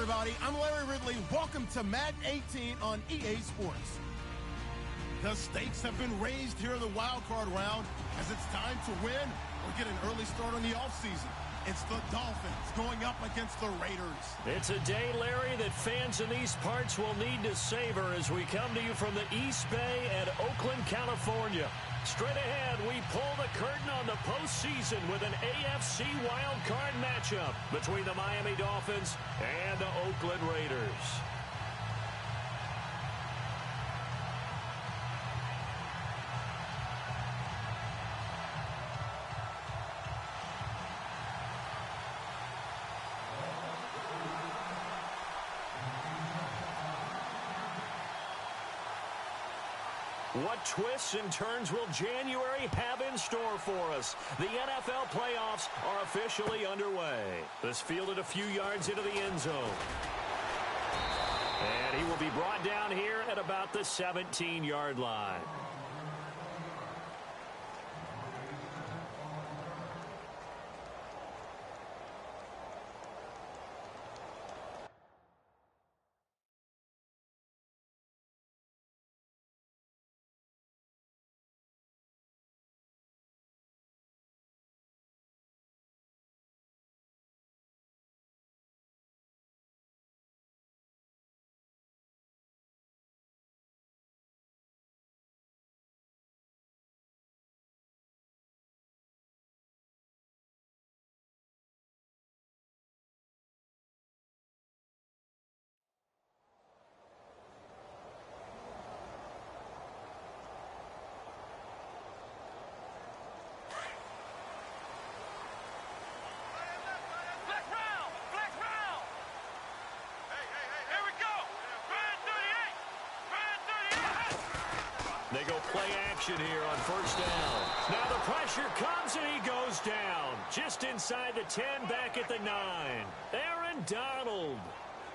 everybody. I'm Larry Ridley. Welcome to Madden 18 on EA Sports. The stakes have been raised here in the wild card round as it's time to win or get an early start on the offseason. It's the Dolphins going up against the Raiders. It's a day, Larry, that fans in these parts will need to savor as we come to you from the East Bay at Oakland, California. Straight ahead, we pull the curtain on the postseason with an AFC wildcard matchup between the Miami Dolphins and the Oakland Raiders. What twists and turns will January have in store for us? The NFL playoffs are officially underway. This fielded a few yards into the end zone. And he will be brought down here at about the 17-yard line. They go play action here on first down. Now the pressure comes and he goes down. Just inside the 10, back at the 9. Aaron Donald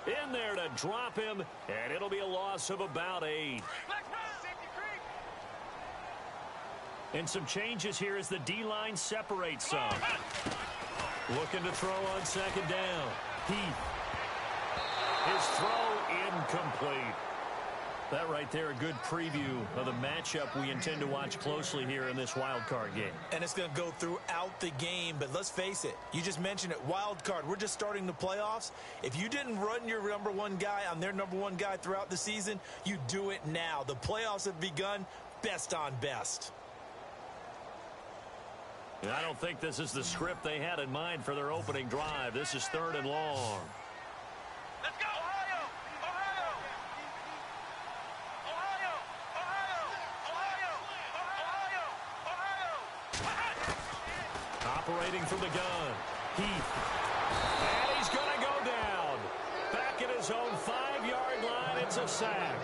in there to drop him, and it'll be a loss of about 8. And some changes here as the D-line separates some. Looking to throw on second down. Heath. His throw incomplete. That right there, a good preview of the matchup we intend to watch closely here in this wild card game. And it's going to go throughout the game, but let's face it, you just mentioned it, wild card. We're just starting the playoffs. If you didn't run your number one guy on their number one guy throughout the season, you do it now. The playoffs have begun, best on best. And I don't think this is the script they had in mind for their opening drive. This is 3rd and long. Let's go! Operating from the gun. Heath. And he's going to go down. Back at his own 5-yard line. It's a sack.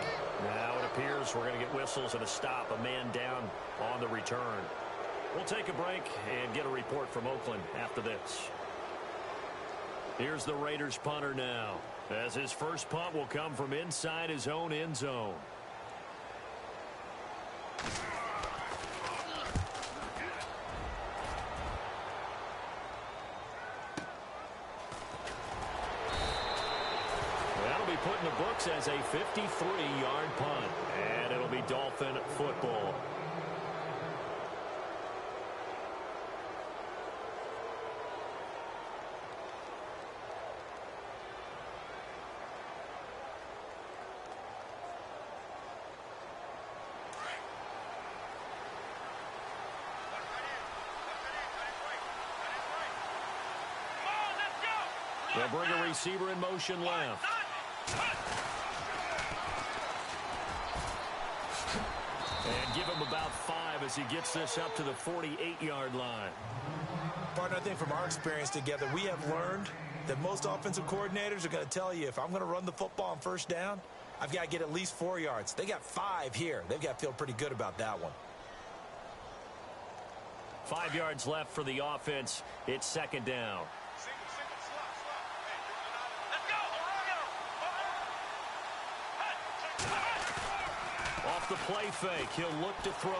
Now it appears we're going to get whistles and a stop. A man down on the return. We'll take a break and get a report from Oakland after this. Here's the Raiders punter now, as his first punt will come from inside his own end zone. Put in the books as a 53-yard punt, and it'll be Dolphin football. They'll bring a receiver in motion left. And give him about 5 as he gets this up to the 48-yard line. Partner, I think from our experience together, we have learned that most offensive coordinators are going to tell you, if I'm going to run the football on first down, I've got to get at least 4 yards. They got 5 here. They've got to feel pretty good about that one. 5 yards left for the offense. It's second down. Off the play fake, he'll look to throw.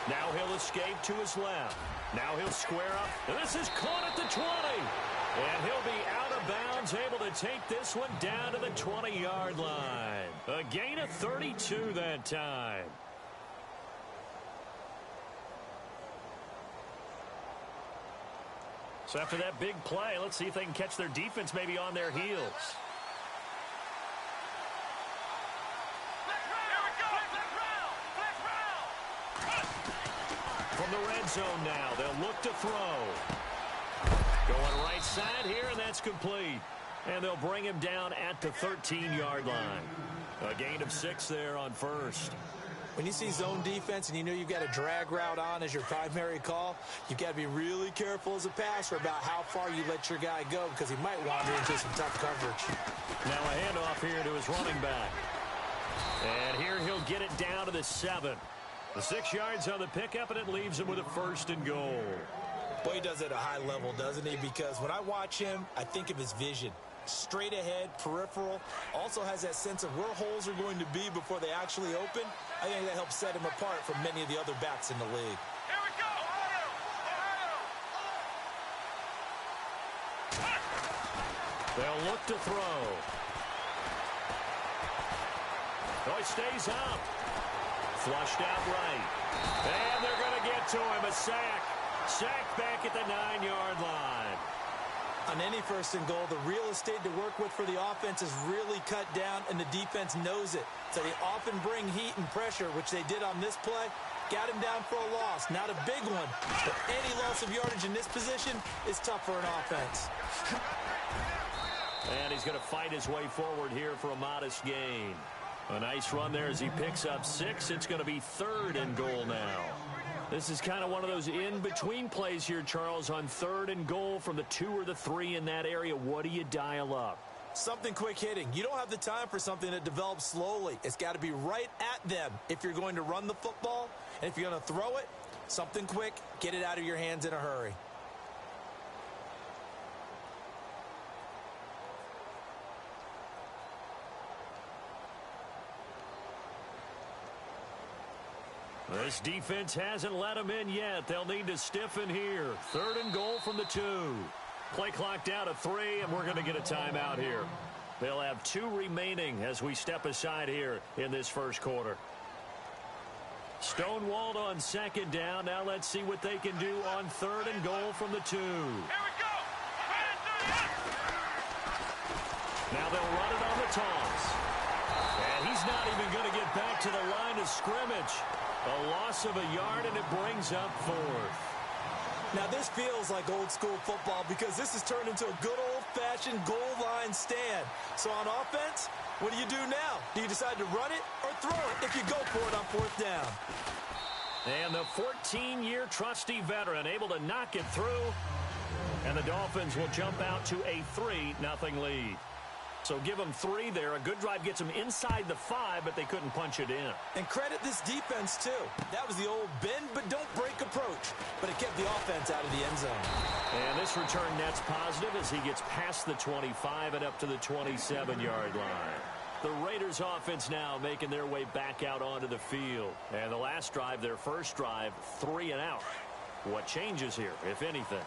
Now he'll escape to his left. Now he'll square up. And this is caught at the 20. And he'll be out Browns able to take this one down to the 20-yard line. A gain of 32 that time. So after that big play, let's see if they can catch their defense maybe on their heels. From the red zone now, they'll look to throw. Going right side here, and that's complete. And they'll bring him down at the 13-yard line. A gain of 6 there on first. When you see zone defense and you know you've got a drag route on as your primary call, you've got to be really careful as a passer about how far you let your guy go because he might wander into some tough coverage. Now a handoff here to his running back. And here he'll get it down to the 7. The 6 yards on the pickup, and it leaves him with a 1st and goal. Boy, he does it at a high level, doesn't he? Because when I watch him, I think of his vision. Straight ahead, peripheral, also has that sense of where holes are going to be before they actually open. I think that helps set him apart from many of the other backs in the league. Here we go! They'll look to throw. Oh, he stays up. Flushed out right. And they're going to get to him. A sack. Sack back at the 9-yard line. On any 1st and goal, the real estate to work with for the offense is really cut down, and the defense knows it. So they often bring heat and pressure, which they did on this play. Got him down for a loss. Not a big one, but any loss of yardage in this position is tough for an offense. And he's going to fight his way forward here for a modest gain. A nice run there as he picks up 6. It's going to be 3rd and goal now. This is kind of one of those in-between plays here, Charles, on 3rd and goal from the 2 or the 3 in that area. What do you dial up? Something quick hitting. You don't have the time for something that develops slowly. It's got to be right at them if you're going to run the football. And if you're going to throw it, something quick, get it out of your hands in a hurry. This defense hasn't let them in yet. They'll need to stiffen here. 3rd and goal from the 2. Play clock down to 3, and we're going to get a timeout here. They'll have 2 remaining as we step aside here in this 1st quarter. Stonewalled on 2nd down. Now let's see what they can do on 3rd and goal from the 2. Here we go! Now they'll run it on the toss. And he's not even going to get back to the line of scrimmage. A loss of a yard, and it brings up 4th. Now, this feels like old-school football because this has turned into a good old-fashioned goal line stand. So on offense, what do you do now? Do you decide to run it or throw it if you go for it on 4th down? And the 14-year trusty veteran able to knock it through. And the Dolphins will jump out to a 3-0 lead. So give them 3 there. A good drive gets them inside the 5, but they couldn't punch it in. And credit this defense, too. That was the old bend but don't break approach. But it kept the offense out of the end zone. And this return net's positive as he gets past the 25 and up to the 27-yard line. The Raiders offense now making their way back out onto the field. And the last drive, their first drive, 3 and out. What changes here, if anything?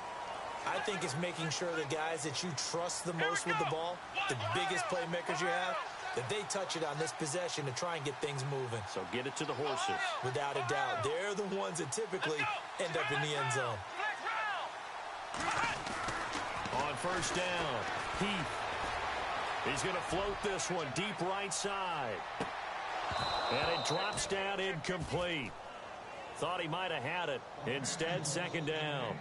I think it's making sure the guys that you trust the most with the ball, the biggest playmakers you have, that they touch it on this possession to try and get things moving. So get it to the horses. Without a doubt. They're the ones that typically end up in the end zone. On 1st down, he's going to float this one deep right side. And it drops down incomplete. Thought he might have had it. Instead, 2nd down.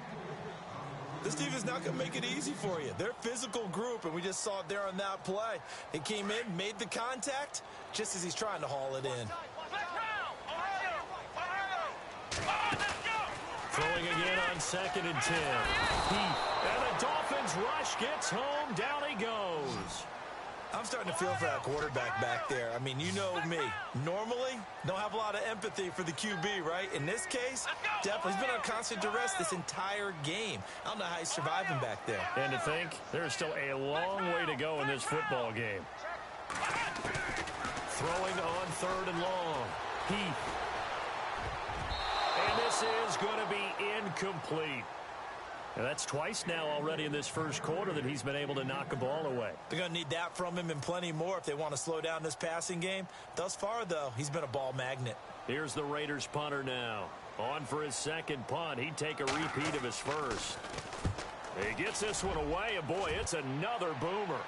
This defense not going to make it easy for you. They're a physical group, and we just saw it there on that play. He came in, made the contact, just as he's trying to haul it in. Throwing again on 2nd and 10. And the Dolphins rush gets home. Down he goes. I'm starting to feel for that quarterback back there. I mean, you know me. Normally, don't have a lot of empathy for the QB, right? In this case, definitely. He's been on constant duress this entire game. I don't know how he's surviving back there. And to think, there's still a long way to go in this football game. Throwing on 3rd and long. And this is going to be incomplete. And that's twice now already in this first quarter that he's been able to knock a ball away. They're going to need that from him and plenty more if they want to slow down this passing game. Thus far, though, he's been a ball magnet. Here's the Raiders punter now. On for his second punt. He'd take a repeat of his first. He gets this one away, and boy, it's another boomer.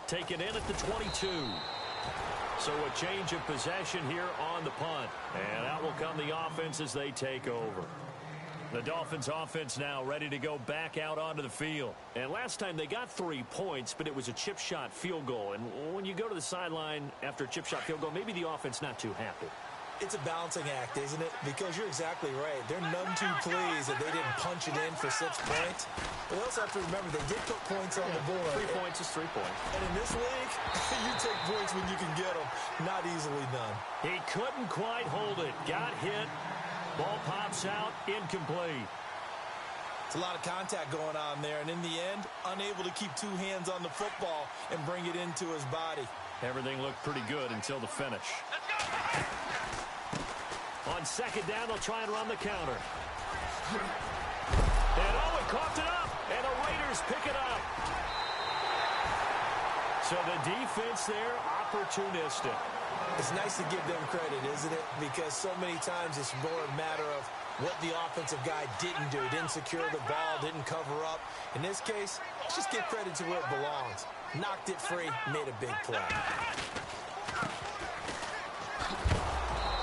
Taken in at the 22. So a change of possession here on the punt. And out will come the offense as they take over. The Dolphins offense now ready to go back out onto the field. And last time they got 3 points, but it was a chip shot field goal. And when you go to the sideline after a chip shot field goal, maybe the offense not too happy. It's a balancing act, isn't it? Because you're exactly right. They're none too pleased that they didn't punch it in for 6 points. But they also have to remember they did put points on the board. 3 points is 3 points. And in this league, you take points when you can get them. Not easily done. He couldn't quite hold it. Got hit. Ball pops out, incomplete. It's a lot of contact going on there, and in the end, unable to keep 2 hands on the football and bring it into his body. Everything looked pretty good until the finish. On second down, they'll try and run the counter. And he coughed it up, and the Raiders pick it up. So the defense there, opportunistic. It's nice to give them credit, isn't it? Because so many times it's more a matter of what the offensive guy didn't do. Didn't secure the ball, didn't cover up. In this case, let's just give credit to where it belongs. Knocked it free, made a big play.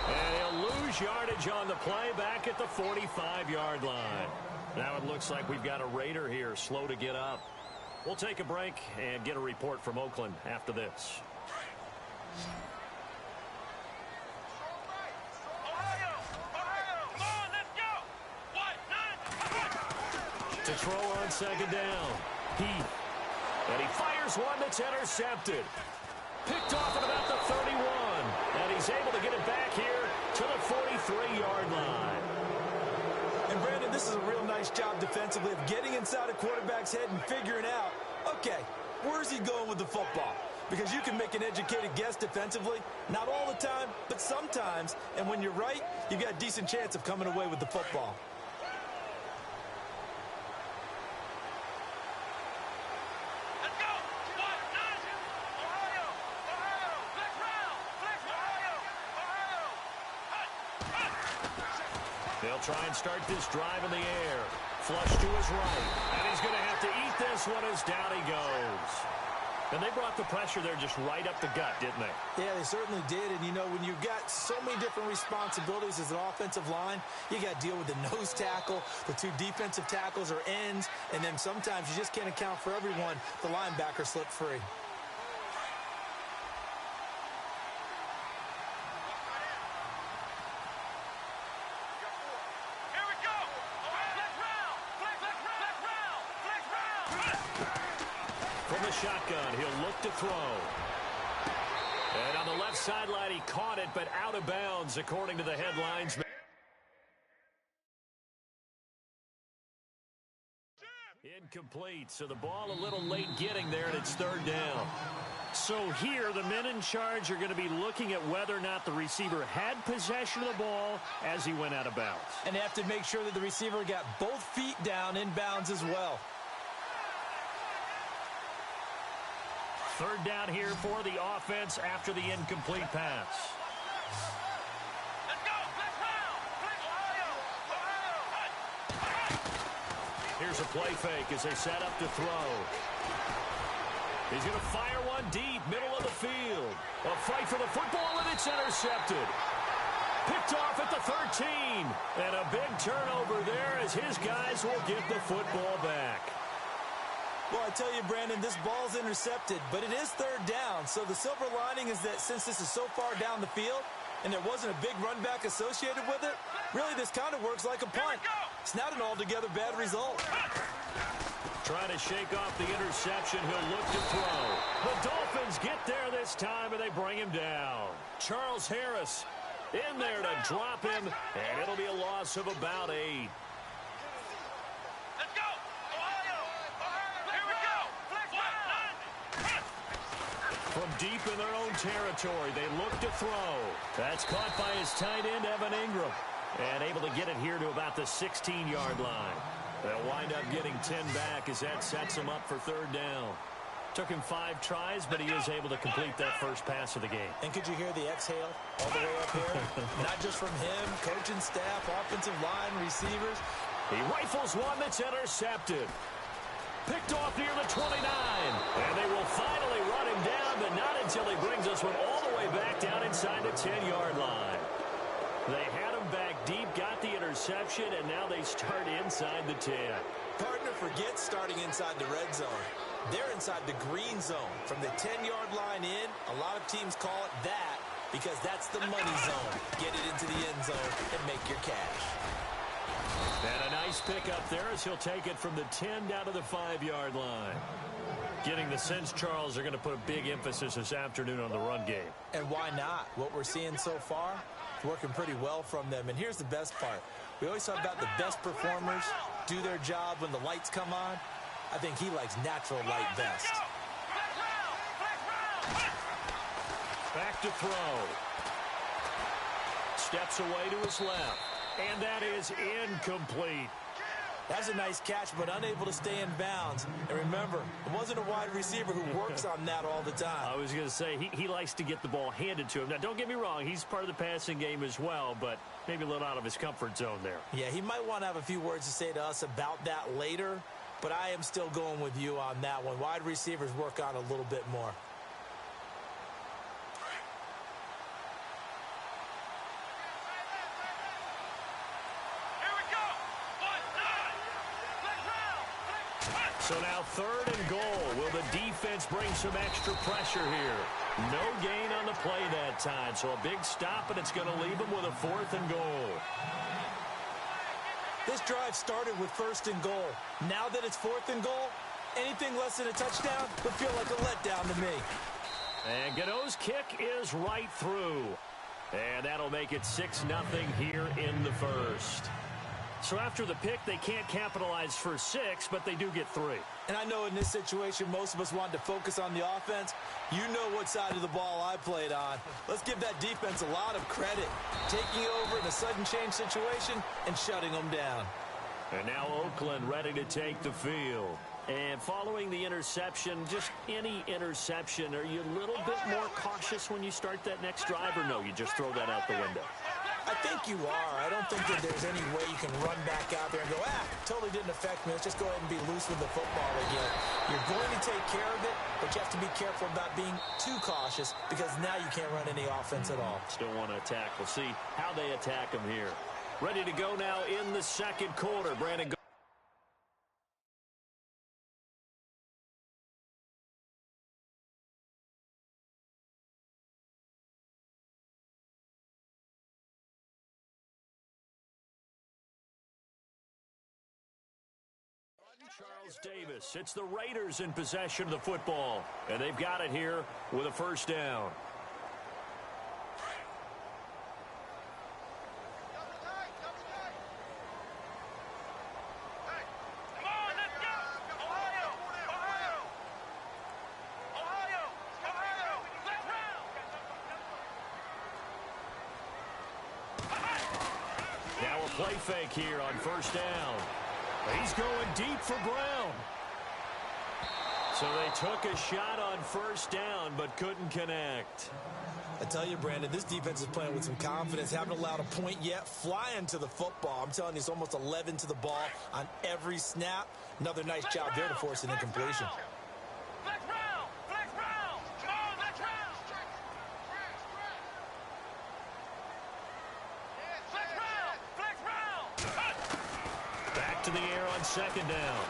And he'll lose yardage on the play back at the 45-yard line. Now it looks like we've got a Raider here, slow to get up. We'll take a break and get a report from Oakland after this. To throw on second down. And he fires one that's intercepted. Picked off at about the 31. And he's able to get it back here to the 43-yard line. And Brandon, this is a real nice job defensively of getting inside a quarterback's head and figuring out, okay, where's he going with the football? Because you can make an educated guess defensively. Not all the time, but sometimes. And when you're right, you've got a decent chance of coming away with the football. They'll try and start this drive in the air. Flush to his right. And he's going to have to eat this one as down he goes. And they brought the pressure there just right up the gut, didn't they? Yeah, they certainly did. And, you know, when you've got so many different responsibilities as an offensive line, you got to deal with the nose tackle, the 2 defensive tackles or ends, and then sometimes you just can't account for everyone. The linebacker slipped free. Shotgun, he'll look to throw. And on the left sideline, he caught it, but out of bounds, according to the headlines. Incomplete, so the ball a little late getting there, and it's third down. So here, the men in charge are going to be looking at whether or not the receiver had possession of the ball as he went out of bounds. And they have to make sure that the receiver got both feet down in bounds as well. Third down here for the offense after the incomplete pass. Let's go! Here's a play fake as they set up to throw. He's going to fire one deep, middle of the field. A fight for the football, and it's intercepted. Picked off at the 13. And a big turnover there as his guys will get the football back. Well, I tell you, Brandon, this ball's intercepted, but it is third down. So the silver lining is that since this is so far down the field and there wasn't a big run back associated with it, really this kind of works like a punt. It's not an altogether bad result. Trying to shake off the interception. He'll look to throw. The Dolphins get there this time, and they bring him down. Charles Harris in there to drop him, and it'll be a loss of about 8. From deep in their own territory, they look to throw. That's caught by his tight end, Evan Ingram. And able to get it here to about the 16-yard line. They'll wind up getting 10 back as that sets them up for third down. Took him 5 tries, but he is able to complete that first pass of the game. And could you hear the exhale all the way up here? Not just from him, coaching staff, offensive line, receivers. He rifles one that's intercepted. Picked off near the 29. And they will finally run him down, but not until he brings us one all the way back down inside the 10-yard line. They had him back deep, got the interception, and now they start inside the 10. Partner, forget starting inside the red zone. They're inside the green zone. From the 10-yard line in, a lot of teams call it that because that's the money zone. Get it into the end zone and make your cash. And a nice pick up there as he'll take it from the 10 down to the 5-yard line. Getting the sense, Charles, are going to put a big emphasis this afternoon on the run game. And why not? What we're seeing so far is working pretty well from them. And here's the best part. We always talk about the best performers do their job when the lights come on. I think he likes natural light best. Back to throw. Steps away to his left. And that is incomplete. That's a nice catch, but unable to stay in bounds. And remember, it wasn't a wide receiver who works on that all the time. I was going to say, he likes to get the ball handed to him. Now, don't get me wrong, he's part of the passing game as well, but maybe a little out of his comfort zone there. Yeah, he might want to have a few words to say to us about that later, but I am still going with you on that one. Wide receivers work on a little bit more. So now 3rd and goal. Will the defense bring some extra pressure here? No gain on the play that time. So a big stop, and it's going to leave them with a 4th and goal. This drive started with 1st and goal. Now that it's 4th and goal, anything less than a touchdown would feel like a letdown to me. And Gano's kick is right through. And that'll make it 6-0 here in the first. So after the pick, they can't capitalize for 6, but they do get 3. And I know in this situation, most of us wanted to focus on the offense. You know what side of the ball I played on. Let's give that defense a lot of credit. Taking over in a sudden change situation and shutting them down. And now Oakland ready to take the field. And following the interception, just any interception, are you a little bit more cautious when you start that next drive, or no, you just throw that out the window? I think you are. I don't think that there's any way you can run back out there and go, totally didn't affect me. Let's just go ahead and be loose with the football again. You're going to take care of it, but you have to be careful about being too cautious because now you can't run any offense at all. Still want to attack. We'll see how they attack them here. Ready to go now in the second quarter. Brandon. Charles Davis. It's the Raiders in possession of the football, and they've got it here with a 1st down. Now a play fake here on 1st down. He's going deep for Brown. So they took a shot on 1st down, but couldn't connect. I tell you, Brandon, this defense is playing with some confidence. Haven't allowed a point yet. Flying to the football. I'm telling you, it's almost 11 to the ball on every snap. Another nice job there to force an incompletion. To the air on 2nd down.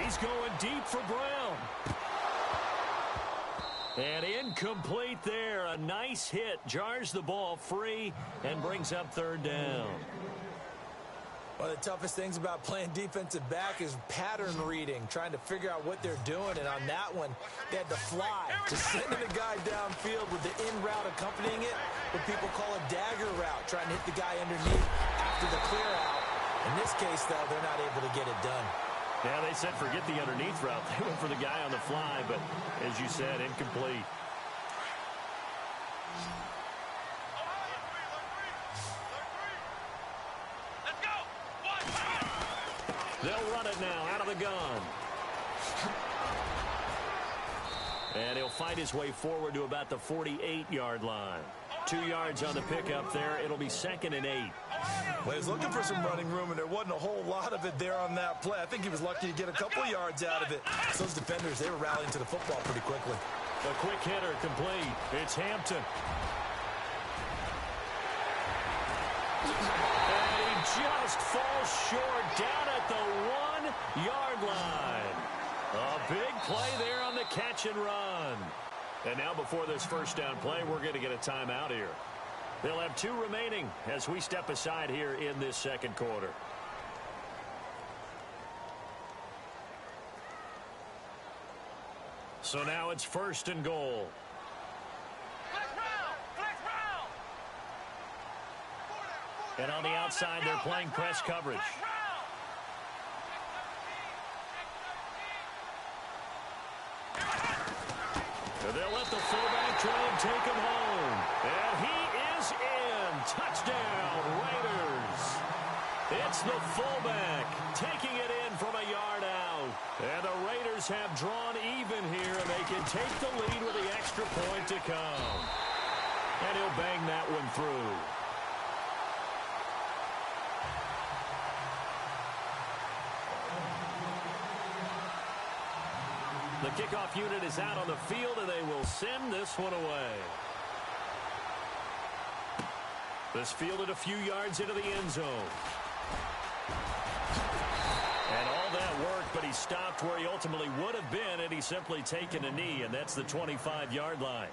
He's going deep for Brown. And incomplete there. A nice hit. Jars the ball free and brings up 3rd down. One of the toughest things about playing defensive back is pattern reading, trying to figure out what they're doing. And on that one, they had to fly, just sending the guy downfield with the in route accompanying it, what people call a dagger route, trying to hit the guy underneath after the clear out. In this case, though, they're not able to get it done. Yeah, they said forget the underneath route. They went for the guy on the fly, but as you said, incomplete. And he'll fight his way forward to about the 48-yard line. 2 yards on the pickup there. It'll be 2nd and 8. Well, he was looking for some running room, and there wasn't a whole lot of it there on that play. I think he was lucky to get a couple yards out of it. Those defenders, they were rallying to the football pretty quickly. A quick hitter complete. It's Hampton. And he just falls short down at the 1-yard line. A big play there on the catch and run. And now before this first down play, we're going to get a timeout here. They'll have 2 remaining as we step aside here in this second quarter. So now it's 1st and goal. And on the outside, they're playing press coverage. They'll let the fullback try and take him home. And he is in. Touchdown, Raiders. It's the fullback taking it in from a yard out. And the Raiders have drawn even here, and they can take the lead with the extra point to come. And he'll bang that one through. The kickoff unit is out on the field, and they will send this one away. This fielded a few yards into the end zone. And all that work, but he stopped where he ultimately would have been, and he's simply taken a knee, and that's the 25-yard line.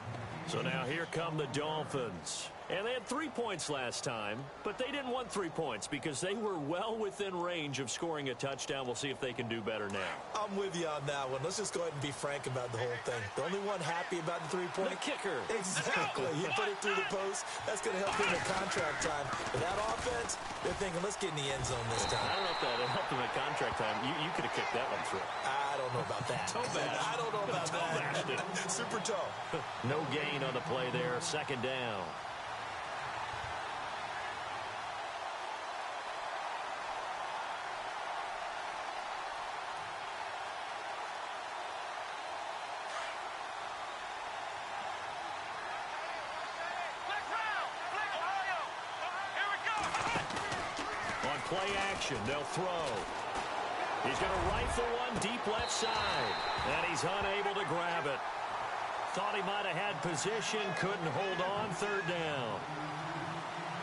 So now here come the Dolphins. And they had 3 points last time, but they didn't want 3 points because they were well within range of scoring a touchdown. We'll see if they can do better now. I'm with you on that one. Let's just go ahead and be frank about the whole thing. The only one happy about the 3-point. The kicker. Exactly. He put it through the post. That's going to help him in contract time. But that offense, they're thinking, let's get in the end zone this time. I don't know if that helped him at contract time. You could have kicked that one through. I don't know about that. I don't know about that. Super toe. No gain on the play there. 2nd down. Play action. They'll throw. He's going to rifle one deep left side. And he's unable to grab it. Thought he might have had position. Couldn't hold on. 3rd down.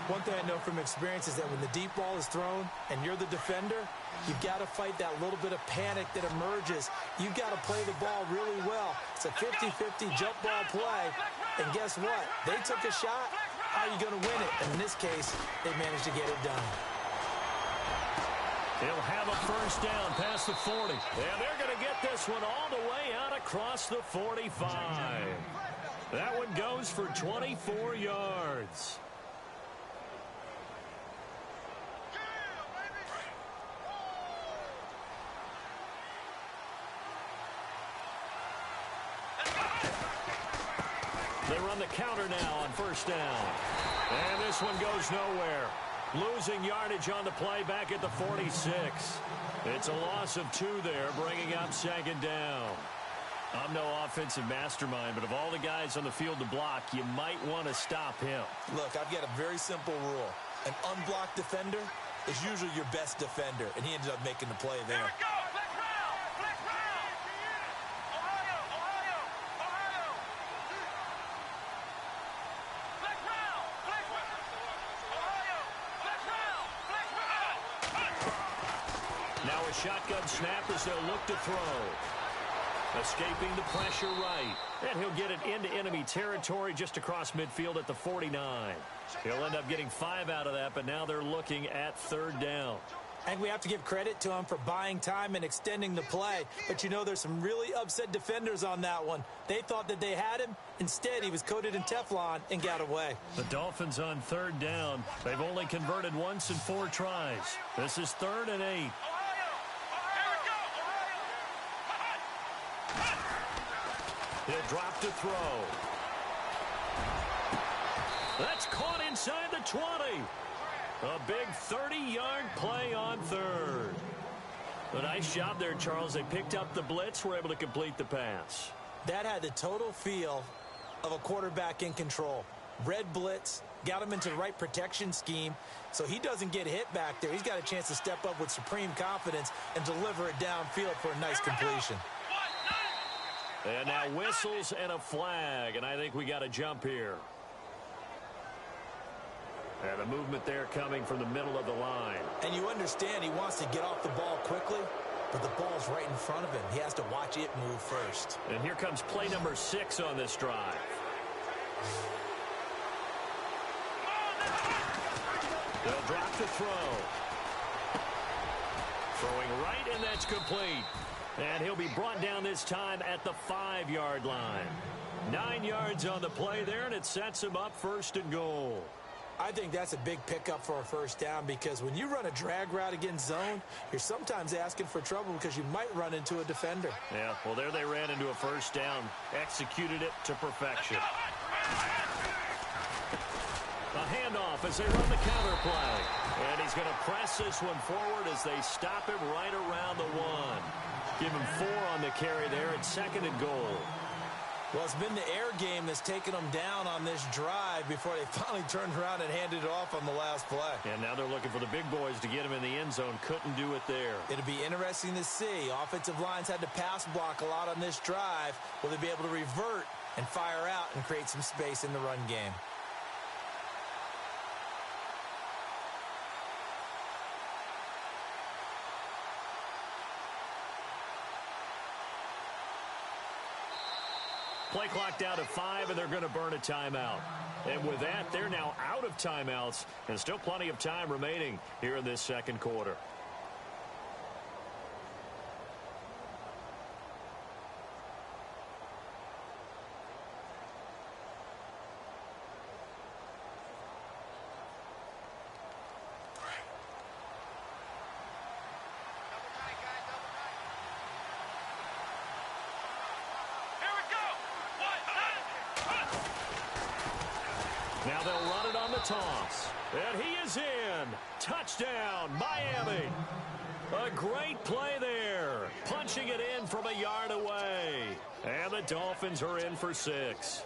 One thing I know from experience is that when the deep ball is thrown and you're the defender, you've got to fight that little bit of panic that emerges. You've got to play the ball really well. It's a 50-50 jump ball play. And guess what? They took a shot. How are you going to win it? And in this case, they managed to get it done. He'll have a 1st down past the 40. And they're going to get this one all the way out across the 45. That one goes for 24 yards. They run the counter now on 1st down. And this one goes nowhere. Losing yardage on the play back at the 46. It's a loss of 2 there, bringing up 2nd down. I'm no offensive mastermind, but of all the guys on the field to block, you might want to stop him. Look, I've got a very simple rule. An unblocked defender is usually your best defender, and he ended up making the play there. Here we go. Flex round. Flex round. Ohio. Flex round. Flex round. Ohio. Flex round. Flex round. Now a shotgun snap as they'll look to throw. Escaping the pressure right. And he'll get it into enemy territory just across midfield at the 49. He'll end up getting 5 out of that, but now they're looking at 3rd down. And we have to give credit to him for buying time and extending the play. But, you know, there's some really upset defenders on that one. They thought that they had him. Instead, he was coated in Teflon and got away. The Dolphins on 3rd down. They've only converted once in 4 tries. This is 3rd and 8. He'll drop to throw. That's caught inside the 20. A big 30-yard play on 3rd. A nice job there, Charles. They picked up the blitz, were able to complete the pass. That had the total feel of a quarterback in control. Red blitz, got him into the right protection scheme, so he doesn't get hit back there. He's got a chance to step up with supreme confidence and deliver it downfield for a nice completion. And now whistles and a flag, and I think we got a jump here. And a movement there coming from the middle of the line. And you understand he wants to get off the ball quickly, but the ball's right in front of him. He has to watch it move first. And here comes play number 6 on this drive. They'll drop to throw. Throwing right, and that's complete. And he'll be brought down this time at the 5-yard line. 9 yards on the play there, and it sets him up 1st and goal. I think that's a big pickup for a first down, because when you run a drag route against zone, you're sometimes asking for trouble because you might run into a defender. Yeah, well, there they ran into a first down. Executed it to perfection. A handoff as they run the counter play. And he's going to press this one forward as they stop him right around the 1. Give him 4 on the carry there at 2nd and goal. Well, it's been the air game that's taken them down on this drive before they finally turned around and handed it off on the last play. And now they're looking for the big boys to get him in the end zone. Couldn't do it there. It'll be interesting to see. Offensive lines had to pass block a lot on this drive. Will they be able to revert and fire out and create some space in the run game? Play clock down to 5, and they're going to burn a timeout. And with that, they're now out of timeouts, and still plenty of time remaining here in this 2nd quarter. Now they'll run it on the toss. And he is in. Touchdown, Miami. A great play there. Punching it in from a yard away. And the Dolphins are in for 6.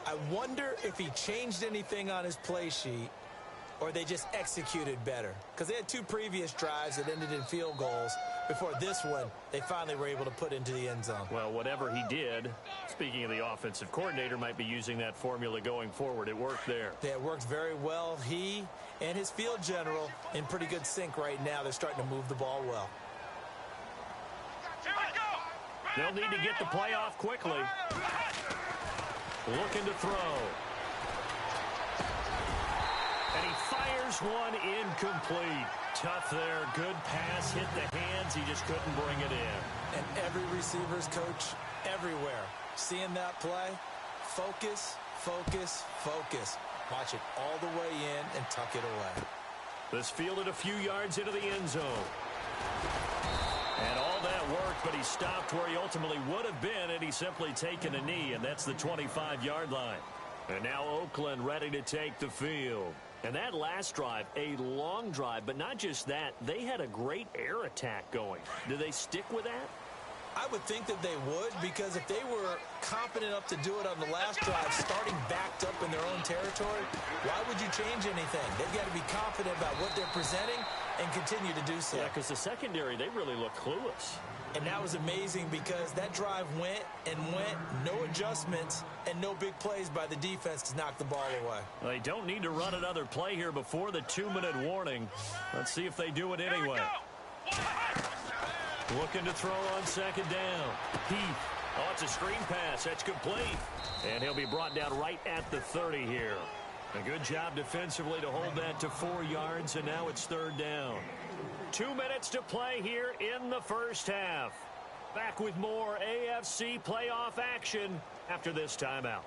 I wonder if he changed anything on his play sheet or they just executed better. Because they had 2 previous drives that ended in field goals. Before this one, they finally were able to put into the end zone. Well, whatever he did, speaking of the offensive coordinator, might be using that formula going forward. It worked there. Yeah, it worked very well. He and his field general in pretty good sync right now. They're starting to move the ball well. Here we go. They'll need to get the play off quickly. Looking to throw. And he fires one incomplete. Tough there. Good pass. Hit the hands. He just couldn't bring it in. And every receiver's coach everywhere seeing that play. Focus, focus, focus. Watch it all the way in and tuck it away. This fielded a few yards into the end zone. And all that worked, but he stopped where he ultimately would have been had he simply taken a knee, and that's the 25-yard line. And now Oakland ready to take the field. And that last drive, a long drive, but not just that, they had a great air attack going. Do they stick with that? I would think that they would, because if they were confident enough to do it on the last drive, starting backed up in their own territory, why would you change anything? They've got to be confident about what they're presenting and continue to do so. Yeah, because the secondary, they really look clueless. And that was amazing because that drive went and went, no adjustments, and no big plays by the defense to knock the ball away. Well, they don't need to run another play here before the 2-minute warning. Let's see if they do it anyway. Looking to throw on 2nd down. Heath. Oh, it's a screen pass. That's complete. And he'll be brought down right at the 30 here. A good job defensively to hold that to 4 yards, and now it's 3rd down. 2 minutes to play here in the first half. Back with more AFC playoff action after this timeout.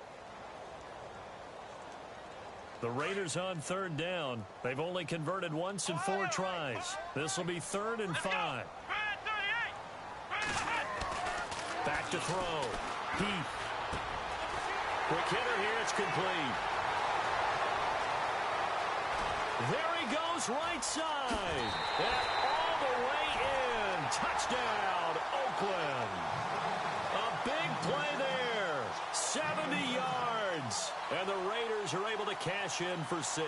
The Raiders on 3rd down. They've only converted once in 4 tries. This will be 3rd and 5. Back to throw. Heath. Quick hitter here. It's complete. There he goes, right side. And all the way in. Touchdown, Oakland. A big play there. 70 yards. And the Raiders are able to cash in for 6.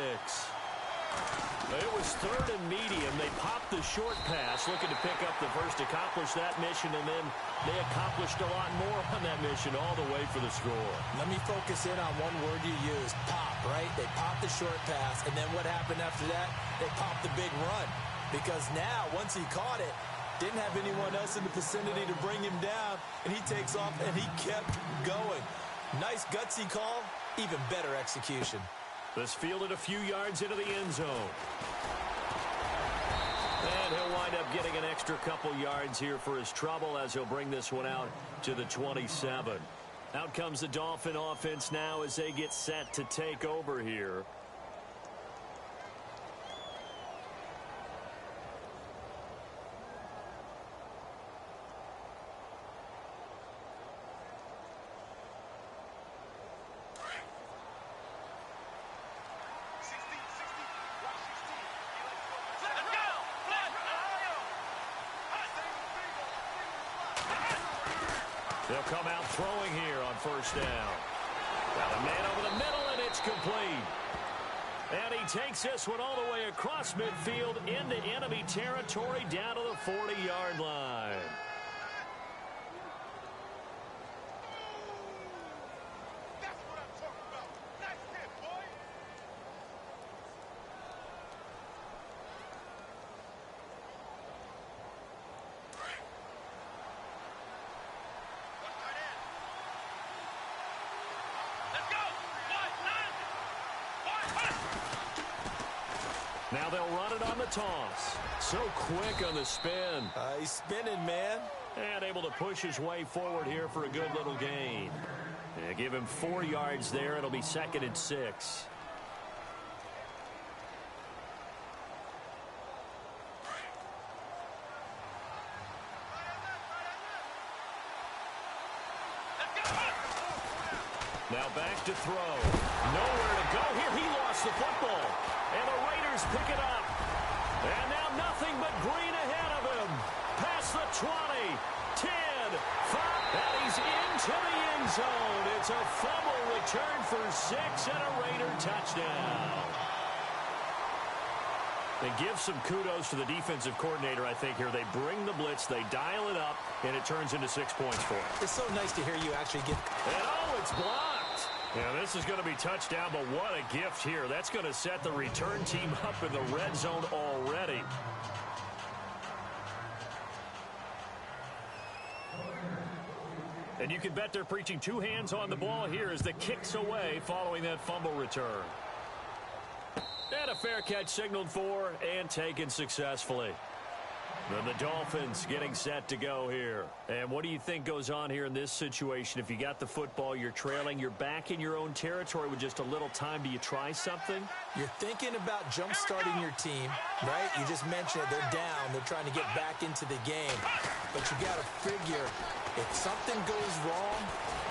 It was 3rd and medium. They popped the short pass, looking to pick up the first, accomplish that mission, and then they accomplished a lot more on that mission all the way for the score. Let me focus in on one word you used, pop, right? They popped the short pass, and then what happened after that? They popped the big run. Because now, once he caught it, didn't have anyone else in the vicinity to bring him down, and he takes off, and he kept going. Nice gutsy call, even better execution. This fielded a few yards into the end zone. And he'll wind up getting an extra couple yards here for his trouble as he'll bring this one out to the 27. Out comes the Dolphin offense now as they get set to take over here. They'll come out throwing here on first down. Got a man over the middle, and it's complete. And he takes this one all the way across midfield into enemy territory down to the 40-yard line. That's what I'm talking about. Nice hit, boy. Now they'll run it on the toss. So quick on the spin. He's spinning, man. And able to push his way forward here for a good little gain. Yeah, give him 4 yards there. It'll be 2nd and 6. Now back to throw. Nowhere to go here. He lost the football. And the Raiders pick it up. And now nothing but green ahead of him. Past the 20, 10, 5. And he's into the end zone. It's a fumble return for 6 and a Raider touchdown. They give some kudos to the defensive coordinator, I think, here. They bring the blitz, they dial it up, and it turns into 6 points for him. It's so nice to hear you actually get... And oh, it's blocked. Yeah, this is going to be touchdown, but what a gift here. That's going to set the return team up in the red zone already. And you can bet they're preaching 2 hands on the ball here as the kick's away following that fumble return. And a fair catch signaled for and taken successfully. Then the Dolphins getting set to go here. And what do you think goes on here in this situation? If you got the football, you're trailing, you're back in your own territory with just a little time. Do you try something? You're thinking about jump-starting your team, right? You just mentioned it. They're down. They're trying to get back into the game. But you got to figure, if something goes wrong,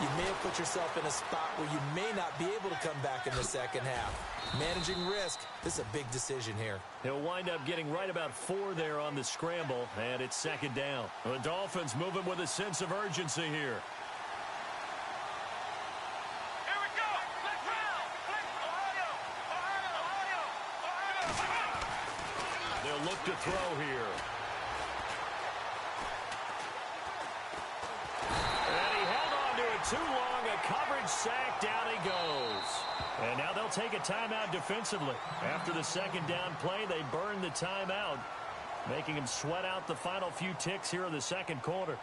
you may have put yourself in a spot where you may not be able to come back in the second half. Managing risk, this is a big decision here. He'll wind up getting right about 4 there on the scramble, and it's 2nd down. The Dolphins moving with a sense of urgency here. Here we go. Let's round. Ohio. They'll look to throw here. And he held on to it too long. A coverage sack. Down he goes. And now they'll take a timeout defensively. After the 2nd down play, they burn the timeout, making him sweat out the final few ticks here in the 2nd quarter.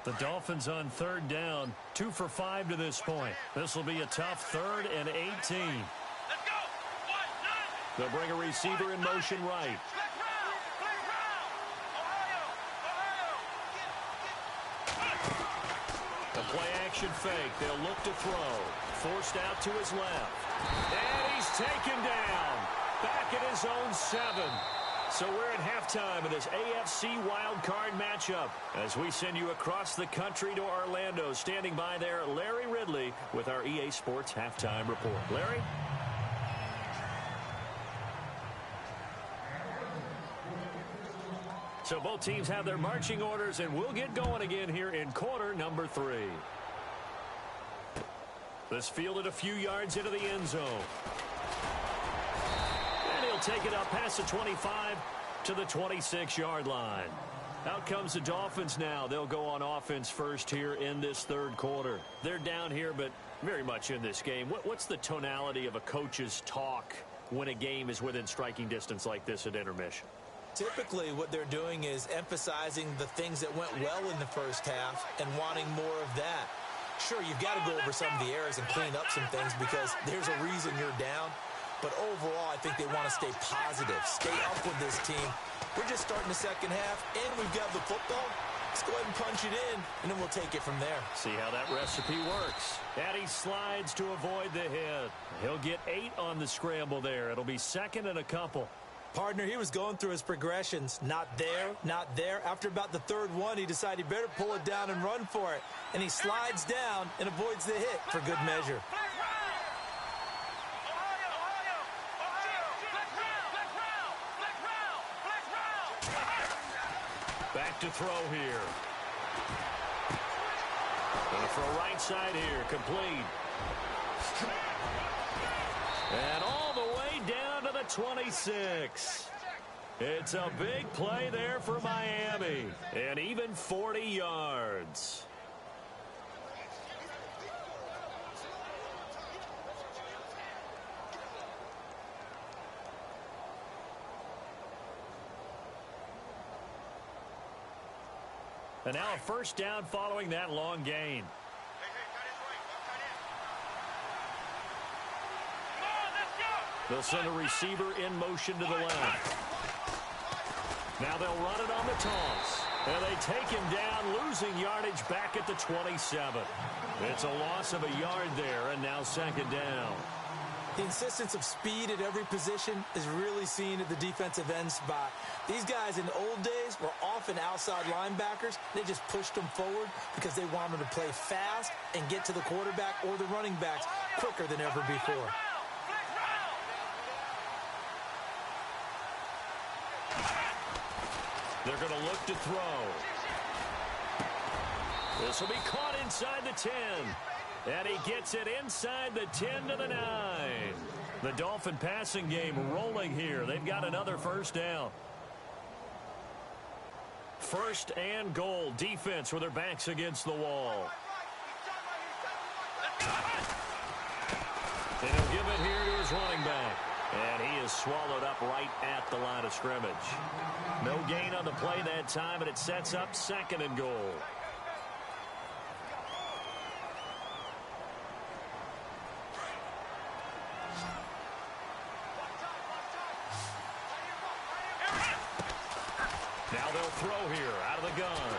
The Dolphins on 3rd down, 2 for 5 to this point. This will be a tough 3rd and 18. Let's go. 1-9. They'll bring a receiver in motion right. Let's round. Ohio. The play action fake. They'll look to throw. Forced out to his left. And he's taken down. Back at his own 7. So we're at halftime of this AFC wildcard matchup as we send you across the country to Orlando. Standing by there, Larry Ridley with our EA Sports Halftime Report. Larry? So both teams have their marching orders, and we'll get going again here in quarter number 3. This fielded a few yards into the end zone. And he'll take it up past the 25 to the 26-yard line. Out comes the Dolphins now. They'll go on offense first here in this third quarter. They're down here, but very much in this game. What's the tonality of a coach's talk when a game is within striking distance like this at intermission? Typically, what they're doing is emphasizing the things that went well in the first half and wanting more of that. Sure, you've got to go over some of the errors and clean up some things because there's a reason you're down. But overall, I think they want to stay positive, stay up with this team. We're just starting the second half, and we've got the football. Let's go ahead and punch it in, and then we'll take it from there. See how that recipe works. And he slides to avoid the hit. He'll get 8 on the scramble there. It'll be second and a couple. Partner, he was going through his progressions. Not there, not there. After about the third one, he decided he better pull it down and run for it. And he slides down and avoids the hit for good measure. Back to throw here. Gonna throw right side here, complete. And all the way down to the 26. It's a big play there for Miami. And even 40 yards. And now a first down following that long gain. They'll send a receiver in motion to the left. Now they'll run it on the toss. And they take him down, losing yardage back at the 27. It's a loss of a yard there, and now second down. The insistence of speed at every position is really seen at the defensive end spot. These guys in the old days were often outside linebackers. They just pushed them forward because they wanted to play fast and get to the quarterback or the running backs quicker than ever before. They're going to look to throw. This will be caught inside the 10. And he gets it inside the 10 to the 9. The Dolphin passing game rolling here. They've got another first down. First and goal. Defense with their backs against the wall. And he'll give it here to his running back. And he is swallowed up right at the line of scrimmage. No gain on the play that time, and it sets up second and goal. Now they'll throw here out of the gun.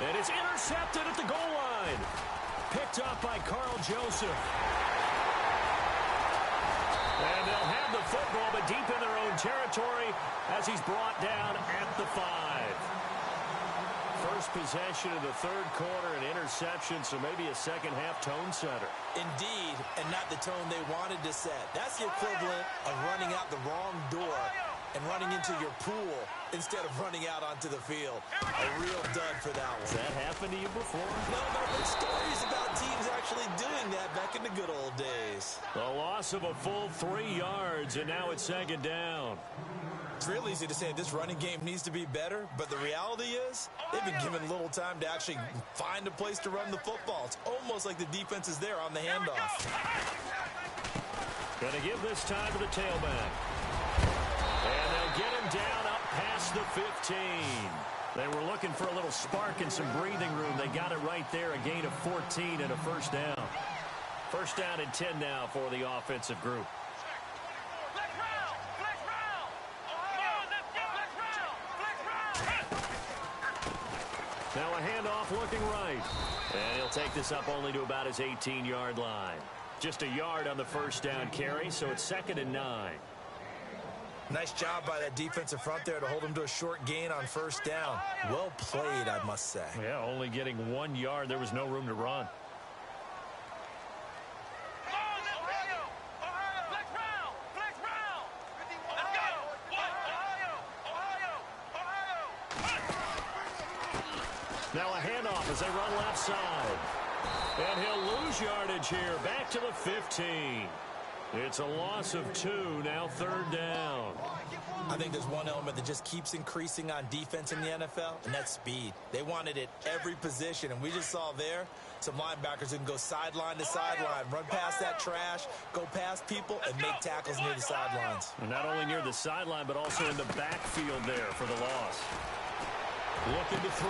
And it's intercepted at the goal line. Picked up by Carl Joseph. And they'll have the football, but deep in their own territory as he's brought down at the 5. First possession of the third quarter, an interception, so maybe a second-half tone setter. Indeed, and not the tone they wanted to set. That's the equivalent of running out the wrong door and running into your pool instead of running out onto the field. A real dud for that one. Has that happened to you before? No, but I've heard stories about teams actually doing that back in the good old days. The loss of a full 3 yards, and now it's second down. It's real easy to say this running game needs to be better, but the reality is they've been given little time to actually find a place to run the football. It's almost like the defense is there on the handoff. Going to give this time to the tailback. And they'll get him down up past the 15. They were looking for a little spark and some breathing room. They got it right there, a gain of 14 and a first down. First down and 10 now for the offensive group. Now a handoff looking right. And he'll take this up only to about his 18-yard line. Just a yard on the first down carry, so it's second and 9. Nice job by that defensive front there to hold him to a short gain on first down. Well played, I must say. Yeah, only getting 1 yard. There was no room to run. Now a handoff as they run left side. And he'll lose yardage here. Back to the 15. It's a loss of 2, now 3rd down. I think there's one element that just keeps increasing on defense in the NFL, and that's speed. They want it at every position, and we just saw there some linebackers who can go sideline to sideline, run past that trash, go past people, and make tackles near the sidelines. And not only near the sideline, but also in the backfield there for the loss. Looking to throw.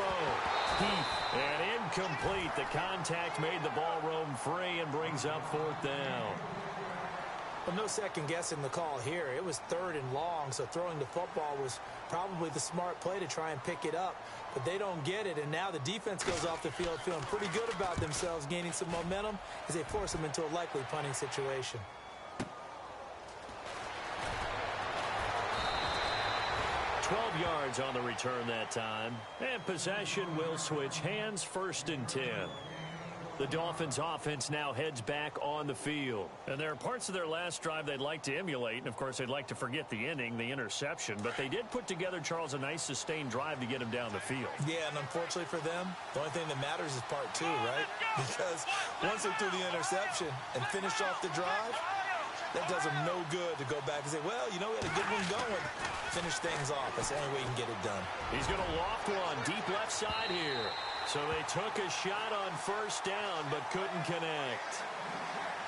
And incomplete. The contact made the ball roam free and brings up 4th down. Well, no second guessing the call here. It was 3rd and long, so throwing the football was probably the smart play to try and pick it up. But they don't get it, and now the defense goes off the field feeling pretty good about themselves, gaining some momentum as they force them into a likely punting situation. Yards on the return that time. And possession will switch hands, 1st and 10. The Dolphins offense now heads back on the field. And there are parts of their last drive they'd like to emulate. And, of course, they'd like to forget the inning, the interception. But they did put together, Charles, a nice sustained drive to get him down the field. Yeah, and unfortunately for them, the only thing that matters is part 2, right? Because once they threw the interception and finished off the drive, that does them no good to go back and say, well, you know, we had a good one going. Finish things off. That's the only way you can get it done. He's going to loft one deep left side here. So they took a shot on 1st down, but couldn't connect.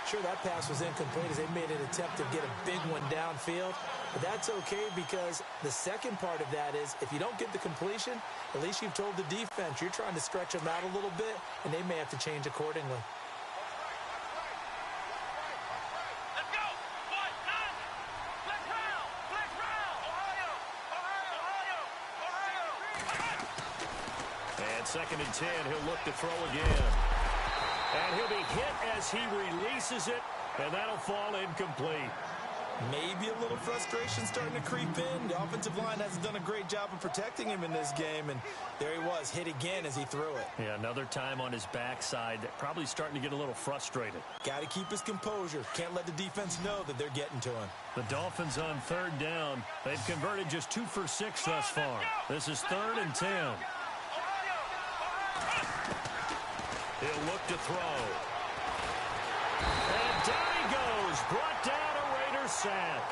Sure, that pass was incomplete as they made an attempt to get a big one downfield. But that's okay because the second part of that is if you don't get the completion, at least you've told the defense you're trying to stretch them out a little bit, and they may have to change accordingly. Second and 10, he'll look to throw again. And he'll be hit as he releases it, and that'll fall incomplete. Maybe a little frustration starting to creep in. The offensive line hasn't done a great job of protecting him in this game, and there he was, hit again as he threw it. Yeah, another time on his backside, probably starting to get a little frustrated. Got to keep his composure. Can't let the defense know that they're getting to him. The Dolphins on 3rd down. They've converted just 2 for 6 thus far. This is 3rd and 10. He'll look to throw. And down he goes. Brought down a Raiders sack.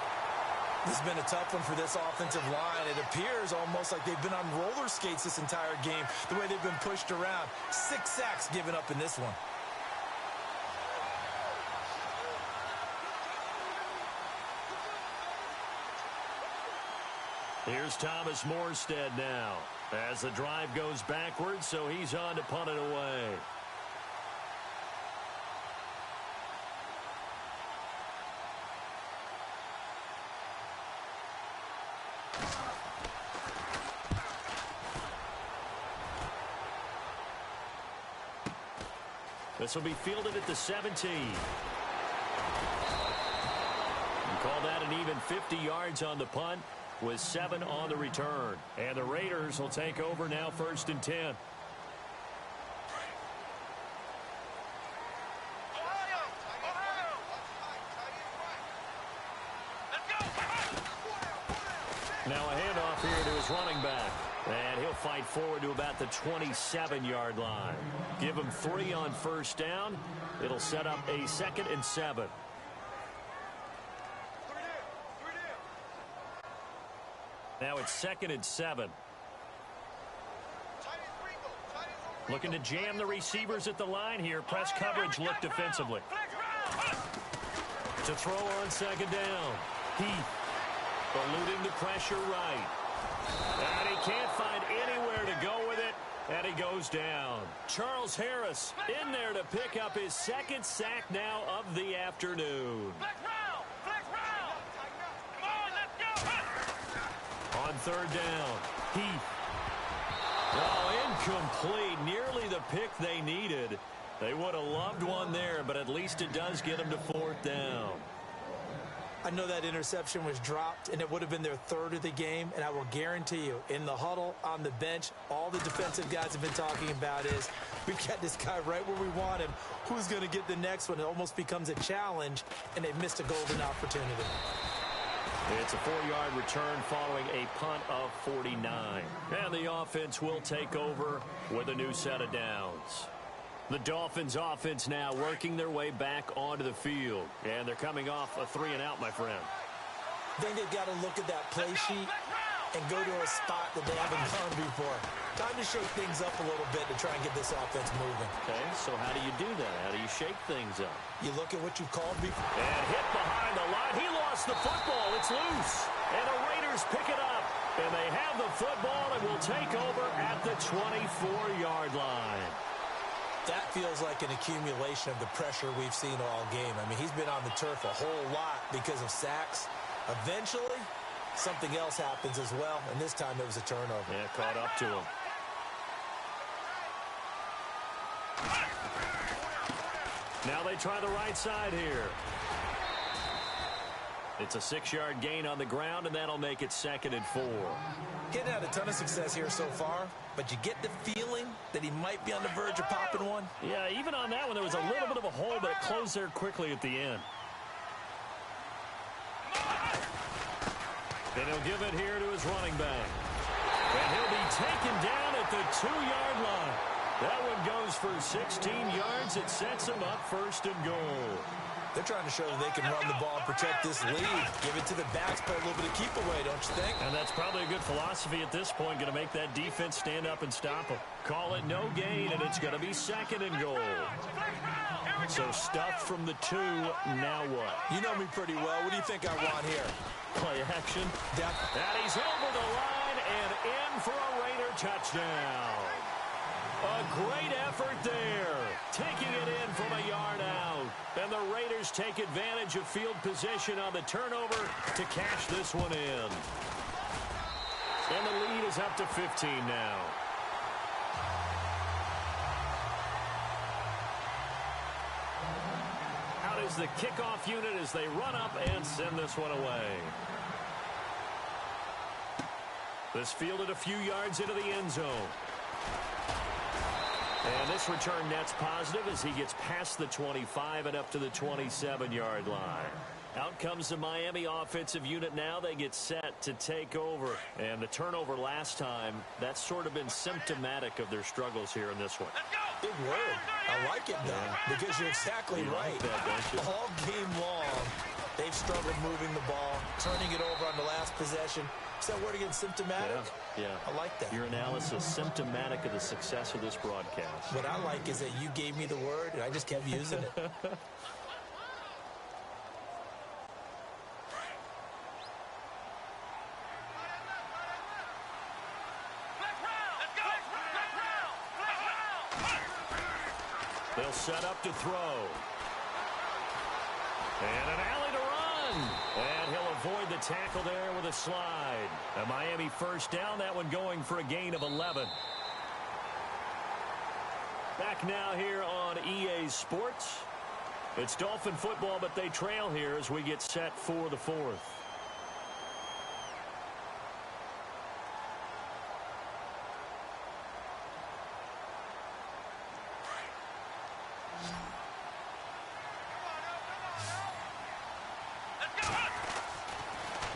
This has been a tough one for this offensive line. It appears almost like they've been on roller skates this entire game, the way they've been pushed around. 6 sacks given up in this one. Here's Thomas Morstead now as the drive goes backwards, so he's on to punt it away. This will be fielded at the 17. You call that an even 50 yards on the punt with 7 on the return. And the Raiders will take over now, 1st and 10. Now a handoff here to his running back. And he'll fight forward to about the 27-yard line. Give him 3 on 1st down. It'll set up a 2nd and 7. Now it's 2nd and 7. Looking to jam the receivers at the line here. Press coverage, look defensively. To throw on 2nd down. Heath eluding the pressure right. And he can't find anywhere to go with it. And he goes down. Charles Harris in there to pick up his 2nd sack now of the afternoon. On 3rd down, Heath. Oh, incomplete. Nearly the pick they needed. They would have loved one there, but at least it does get them to 4th down. I know that interception was dropped, and it would have been their third of the game, and I will guarantee you, in the huddle, on the bench, all the defensive guys have been talking about is, we've got this guy right where we want him. Who's going to get the next one? It almost becomes a challenge, and they've missed a golden opportunity. It's a 4-yard return following a punt of 49. And the offense will take over with a new set of downs. The Dolphins offense now working their way back onto the field. And they're coming off a 3-and-out, my friend. I think they've got to look at that play sheet and go to a spot that they haven't gone before. Time to shake things up a little bit to try and get this offense moving. Okay, so how do you do that? How do you shake things up? You look at what you've called before. And hit behind the line. He lost the football. It's loose. And the Raiders pick it up. And they have the football and will take over at the 24-yard line. That feels like an accumulation of the pressure we've seen all game. I mean, he's been on the turf a whole lot because of sacks. Eventually, something else happens as well, and this time it was a turnover. Yeah, caught up to him. Now they try the right side here. It's a 6-yard gain on the ground, and that'll make it 2nd and 4. Getting had a ton of success here so far, but you get the feeling that he might be on the verge of popping one. Yeah, even on that one, there was a little bit of a hole, but it closed there quickly at the end. And he'll give it here to his running back. And he'll be taken down at the 2-yard line. That one goes for 16 yards. It sets him up 1st and goal. They're trying to show that they can run the ball and protect this lead. Give it to the backs, play a little bit of keep away, don't you think? And that's probably a good philosophy at this point. Going to make that defense stand up and stop them. Call it no gain, and it's going to be 2nd and goal. So stuff from the 2. Now what? You know me pretty well. What do you think I want here? Play action. And he's over the line and in for a Raider touchdown. A great effort there. Taking it in from a yard out. And the Raiders take advantage of field position on the turnover to cash this one in. And the lead is up to 15 now. Out is the kickoff unit as they run up and send this one away. This fielded a few yards into the end zone. And this return net's positive as he gets past the 25 and up to the 27-yard line. Out comes the Miami offensive unit now. They get set to take over. And the turnover last time, that's sort of been symptomatic of their struggles here in this one. Big word. I like it, though, because you're exactly right. Like that, don't you? All game long, they've struggled moving the ball, turning it over on the last possession. Is that word again, symptomatic? Yeah. I like that. Your analysis, symptomatic of the success of this broadcast. What I like is that you gave me the word, and I just kept using it. They'll set up to throw. And an alley to run. And he'll avoid the tackle there with a slide. A Miami first down, that one going for a gain of 11. Back now here on EA Sports. It's Dolphin football, but they trail here as we get set for the 4th.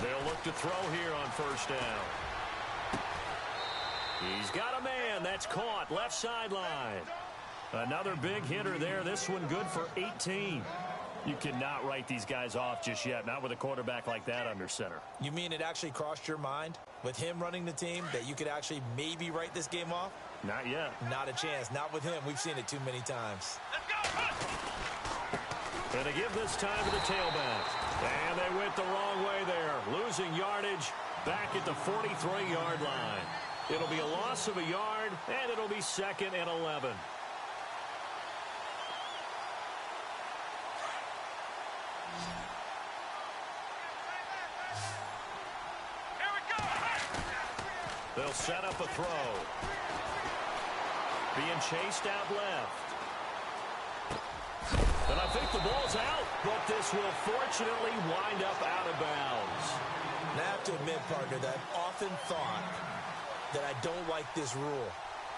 They'll look to throw here on first down. He's got a man. That's caught. Left sideline. Another big hitter there. This one good for 18. You cannot write these guys off just yet. Not with a quarterback like that under center. You mean it actually crossed your mind with him running the team that you could actually maybe write this game off? Not yet. Not a chance. Not with him. We've seen it too many times. And they give this time to the tailback. And they went the wrong way there. Losing yardage back at the 43-yard line. It'll be a loss of a yard, and it'll be 2nd and 11. They'll set up a throw. Being chased out left. And I think the ball's out, but this will fortunately wind up out of bounds. And I have to admit, partner, that I've often thought that I don't like this rule,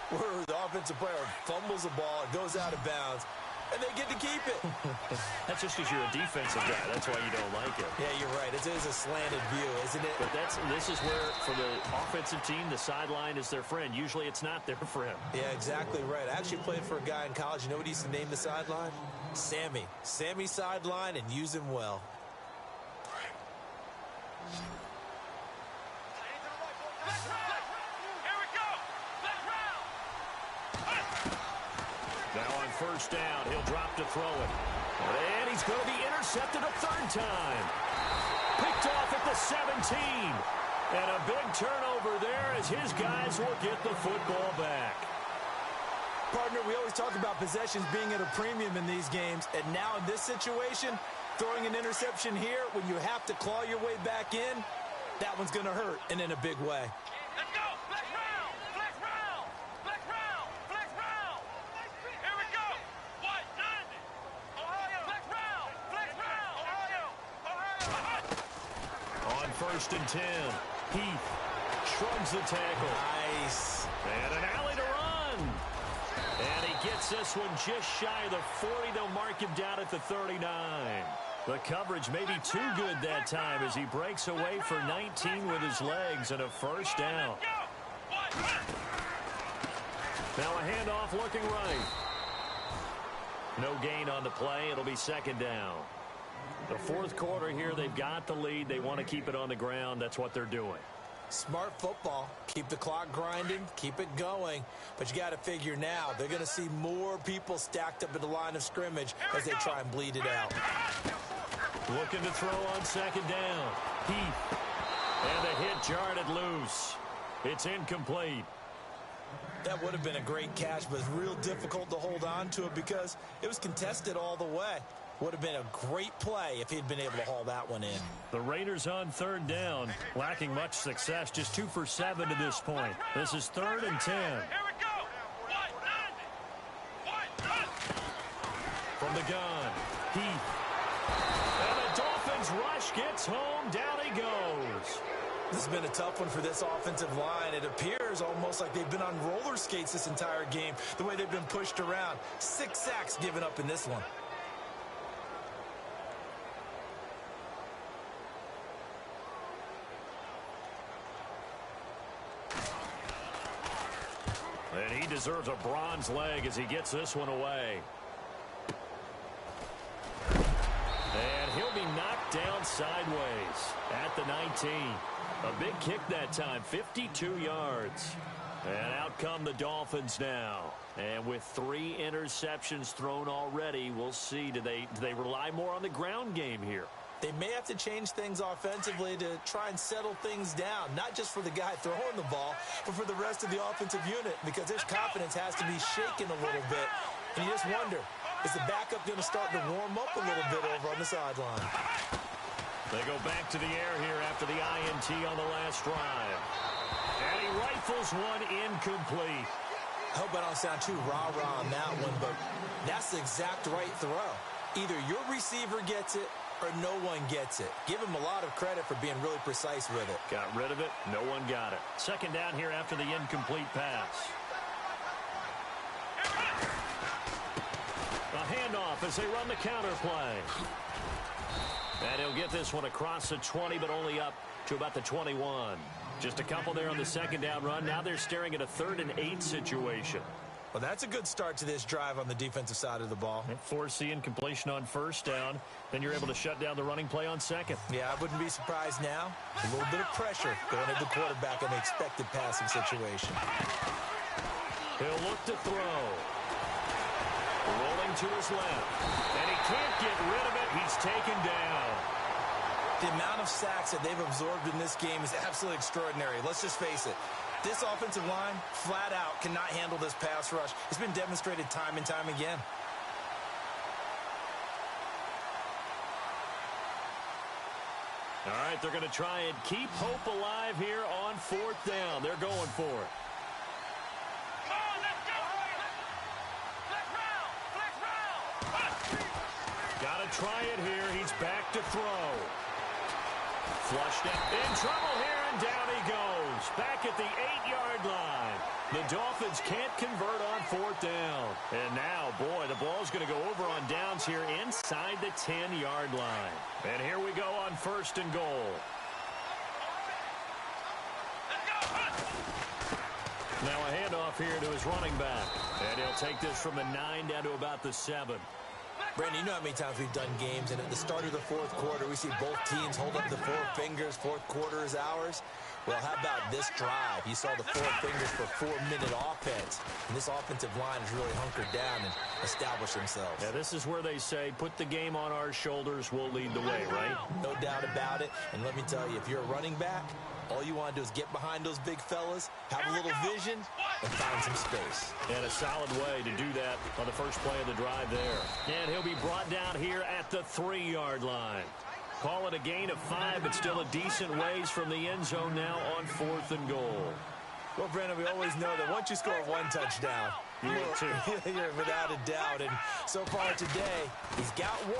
where the offensive player fumbles the ball, it goes out of bounds, and they get to keep it. That's just because you're a defensive guy. That's why you don't like it. Yeah, you're right. It is a slanted view, isn't it? But this is where, for the offensive team, the sideline is their friend. Usually it's not there for him. Yeah, exactly right. I actually played for a guy in college. You know what he used to name the sideline? Sammy. Sammy sideline, and use him well. Now on first down, he'll drop to throw it. And he's going to be intercepted a third time. Picked off at the 17. And a big turnover there as his guys will get the football back. Partner, we always talk about possessions being at a premium in these games. And now in this situation, throwing an interception here when you have to claw your way back in, that one's going to hurt, and in a big way. Let's go. Flex round. Flex round. Flex round. Flex round. Here we go. What? 90. Ohio. Flex round. Flex round. Ohio. Ohio. On first and 10, Heath shrugs the tackle. Nice. And an alley to run. And he gets this one just shy of the 40. They'll mark him down at the 39. The coverage may be too good that time as he breaks away for 19 with his legs and a first down. Now a handoff looking right. No gain on the play. It'll be second down. The fourth quarter here, they've got the lead. They want to keep it on the ground. That's what they're doing. Smart football. Keep the clock grinding. Keep it going. But you got to figure now, they're going to see more people stacked up at the line of scrimmage as they try and bleed it out. Looking to throw on second down. Heath. And the hit jarred it loose. It's incomplete. That would have been a great catch, but it's real difficult to hold on to it because it was contested all the way. Would have been a great play if he'd been able to haul that one in. The Raiders on third down, lacking much success, just 2 for 7 to this point. This is 3rd and 10. Here we go. From the gun, Heath. And the Dolphins rush gets home. Down he goes. This has been a tough one for this offensive line. It appears almost like they've been on roller skates this entire game, the way they've been pushed around. 6 sacks given up in this one. And he deserves a bronze leg as he gets this one away. And he'll be knocked down sideways at the 19. A big kick that time, 52 yards. And out come the Dolphins now. And with 3 interceptions thrown already, we'll see. Do they rely more on the ground game here? They may have to change things offensively to try and settle things down, not just for the guy throwing the ball, but for the rest of the offensive unit, because their confidence has to be shaken a little bit. And you just wonder, is the backup going to start to warm up a little bit over on the sideline? They go back to the air here after the INT on the last drive. And he rifles one incomplete. I hope I don't sound too rah-rah on that one, but that's the exact right throw. Either your receiver gets it or no one gets it. Give him a lot of credit for being really precise with it. Got rid of it. No one got it. Second down here after the incomplete pass. A handoff as they run the counter play. And he'll get this one across the 20, but only up to about the 21. Just a couple there on the second down run. Now they're staring at a 3rd and 8 situation. Well, that's a good start to this drive on the defensive side of the ball. Force the incompletion on first down. Then you're able to shut down the running play on second. Yeah, I wouldn't be surprised now. A little bit of pressure going at the quarterback in the expected passing situation. He'll look to throw. Rolling to his left. And he can't get rid of it. He's taken down. The amount of sacks that they've absorbed in this game is absolutely extraordinary. Let's just face it. This offensive line, flat out, cannot handle this pass rush. It's been demonstrated time and time again. All right, they're going to try and keep hope alive here on 4th down. They're going for it. Come on, let's go. Flex round. Flex round. try it here. He's back to throw. Flushed it. In trouble here, and down he goes. Back at the 8-yard line. The Dolphins can't convert on 4th down. And now, boy, the ball's going to go over on downs here inside the 10-yard line. And here we go on 1st and goal. Now a handoff here to his running back. And he'll take this from the 9 down to about the 7. Brandon, you know how many times we've done games, and at the start of the 4th quarter, we see both teams hold up the 4 fingers, 4th quarter is ours. Well, how about this drive? You saw the 4 fingers for 4-minute offense, and this offensive line is really hunkered down and established themselves. Yeah, this is where they say, put the game on our shoulders, we'll lead the way, right? No doubt about it, and let me tell you, if you're a running back, all you want to do is get behind those big fellas, have a little vision, and find some space. And a solid way to do that on the first play of the drive there. And he'll be brought down here at the 3-yard line. Call it a gain of 5, but still a decent ways from the end zone now on 4th and goal. Well, Brandon, we always know that once you score 1 touchdown, you get 2. You're without a doubt. And so far today, he's got 1.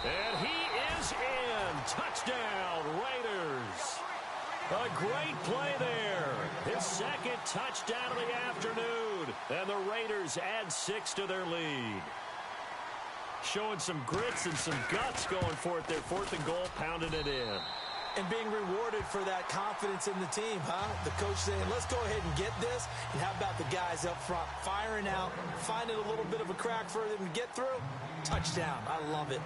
And he is in. Touchdown, Raiders. A great play there. His 2nd touchdown of the afternoon. And the Raiders add 6 to their lead. Showing some grits and some guts going for it there. 4th and goal, pounding it in. And being rewarded for that confidence in the team, huh? The coach saying, let's go ahead and get this. And how about the guys up front firing out, finding a little bit of a crack for them to get through? Touchdown. I love it.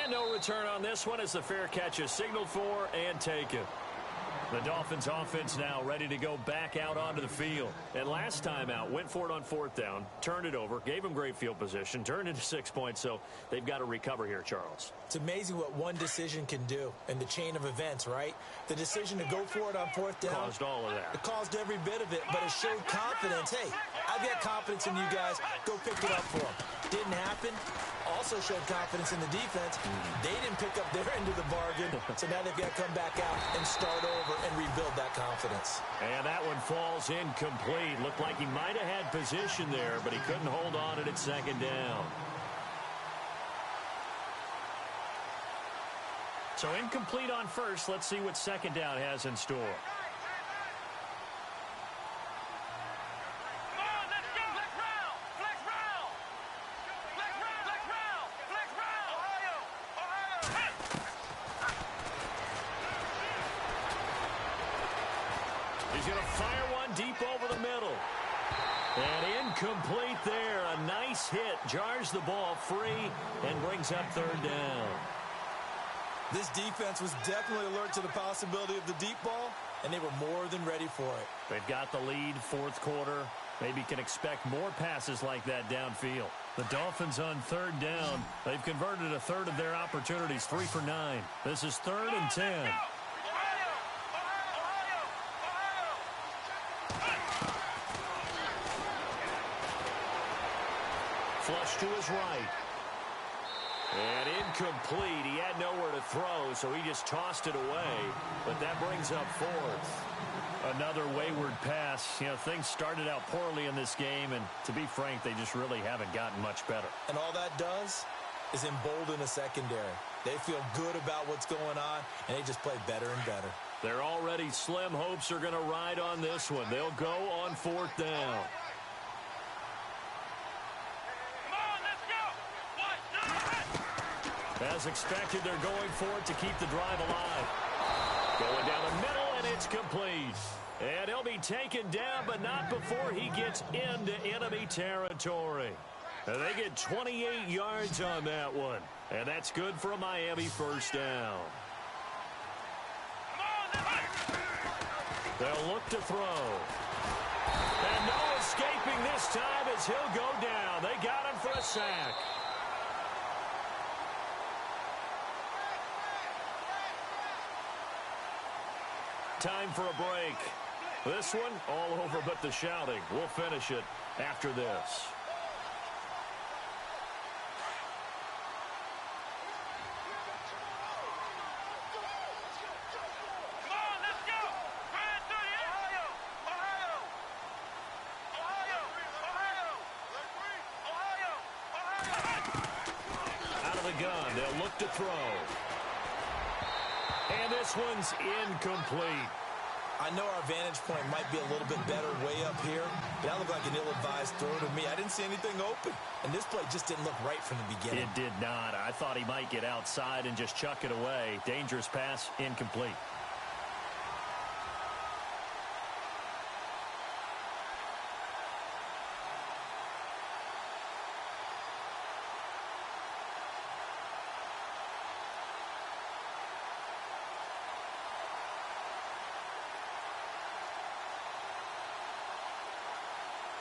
And no return on this one as the fair catch is signaled for and taken. The Dolphins offense now ready to go back out onto the field. And last time out, went for it on 4th down, turned it over, gave them great field position, turned into 6 points, so they've got to recover here, Charles. It's amazing what one decision can do in the chain of events, right? The decision to go for it on 4th down. Caused all of that. It caused every bit of it, but it showed confidence. Hey, I've got confidence in you guys. Go pick it up for them. Didn't happen. Also showed confidence in the defense. They didn't pick up their end of the bargain, so now they've got to come back out and start over and rebuild that confidence. And that one falls incomplete. Looked like he might have had position there, but he couldn't hold on at 2nd down. So incomplete on 1st. Let's see what 2nd down has in store. He's going to fire one deep over the middle. And incomplete there. A nice hit. Jars the ball free and brings up 3rd down. This defense was definitely alert to the possibility of the deep ball, and they were more than ready for it. They've got the lead 4th quarter. Maybe can expect more passes like that downfield. The Dolphins on 3rd down. They've converted a third of their opportunities, 3 for 9. This is 3rd and 10. Flush to his right. And incomplete. He had nowhere to throw, so he just tossed it away. But that brings up 4th. Another wayward pass. You know, things started out poorly in this game, and to be frank, they just really haven't gotten much better. And all that does is embolden a secondary. They feel good about what's going on, and they just play better and better. Their already slim hopes are going to ride on this one. They'll go on 4th down. As expected, they're going for it to keep the drive alive. Going down the middle, and it's complete. And he'll be taken down, but not before he gets into enemy territory. And they get 28 yards on that one. And that's good for a Miami 1st down. They'll look to throw. And no escaping this time as he'll go down. They got him for a sack. Time for a break. This one, all over but the shouting. We'll finish it after this. gun. They'll look to throw. And this one's incomplete. I know our vantage point might be a little bit better way up here, but that looked like an ill-advised throw to me. I didn't see anything open, and this play just didn't look right from the beginning. It did not. I thought he might get outside and just chuck it away. Dangerous pass, incomplete.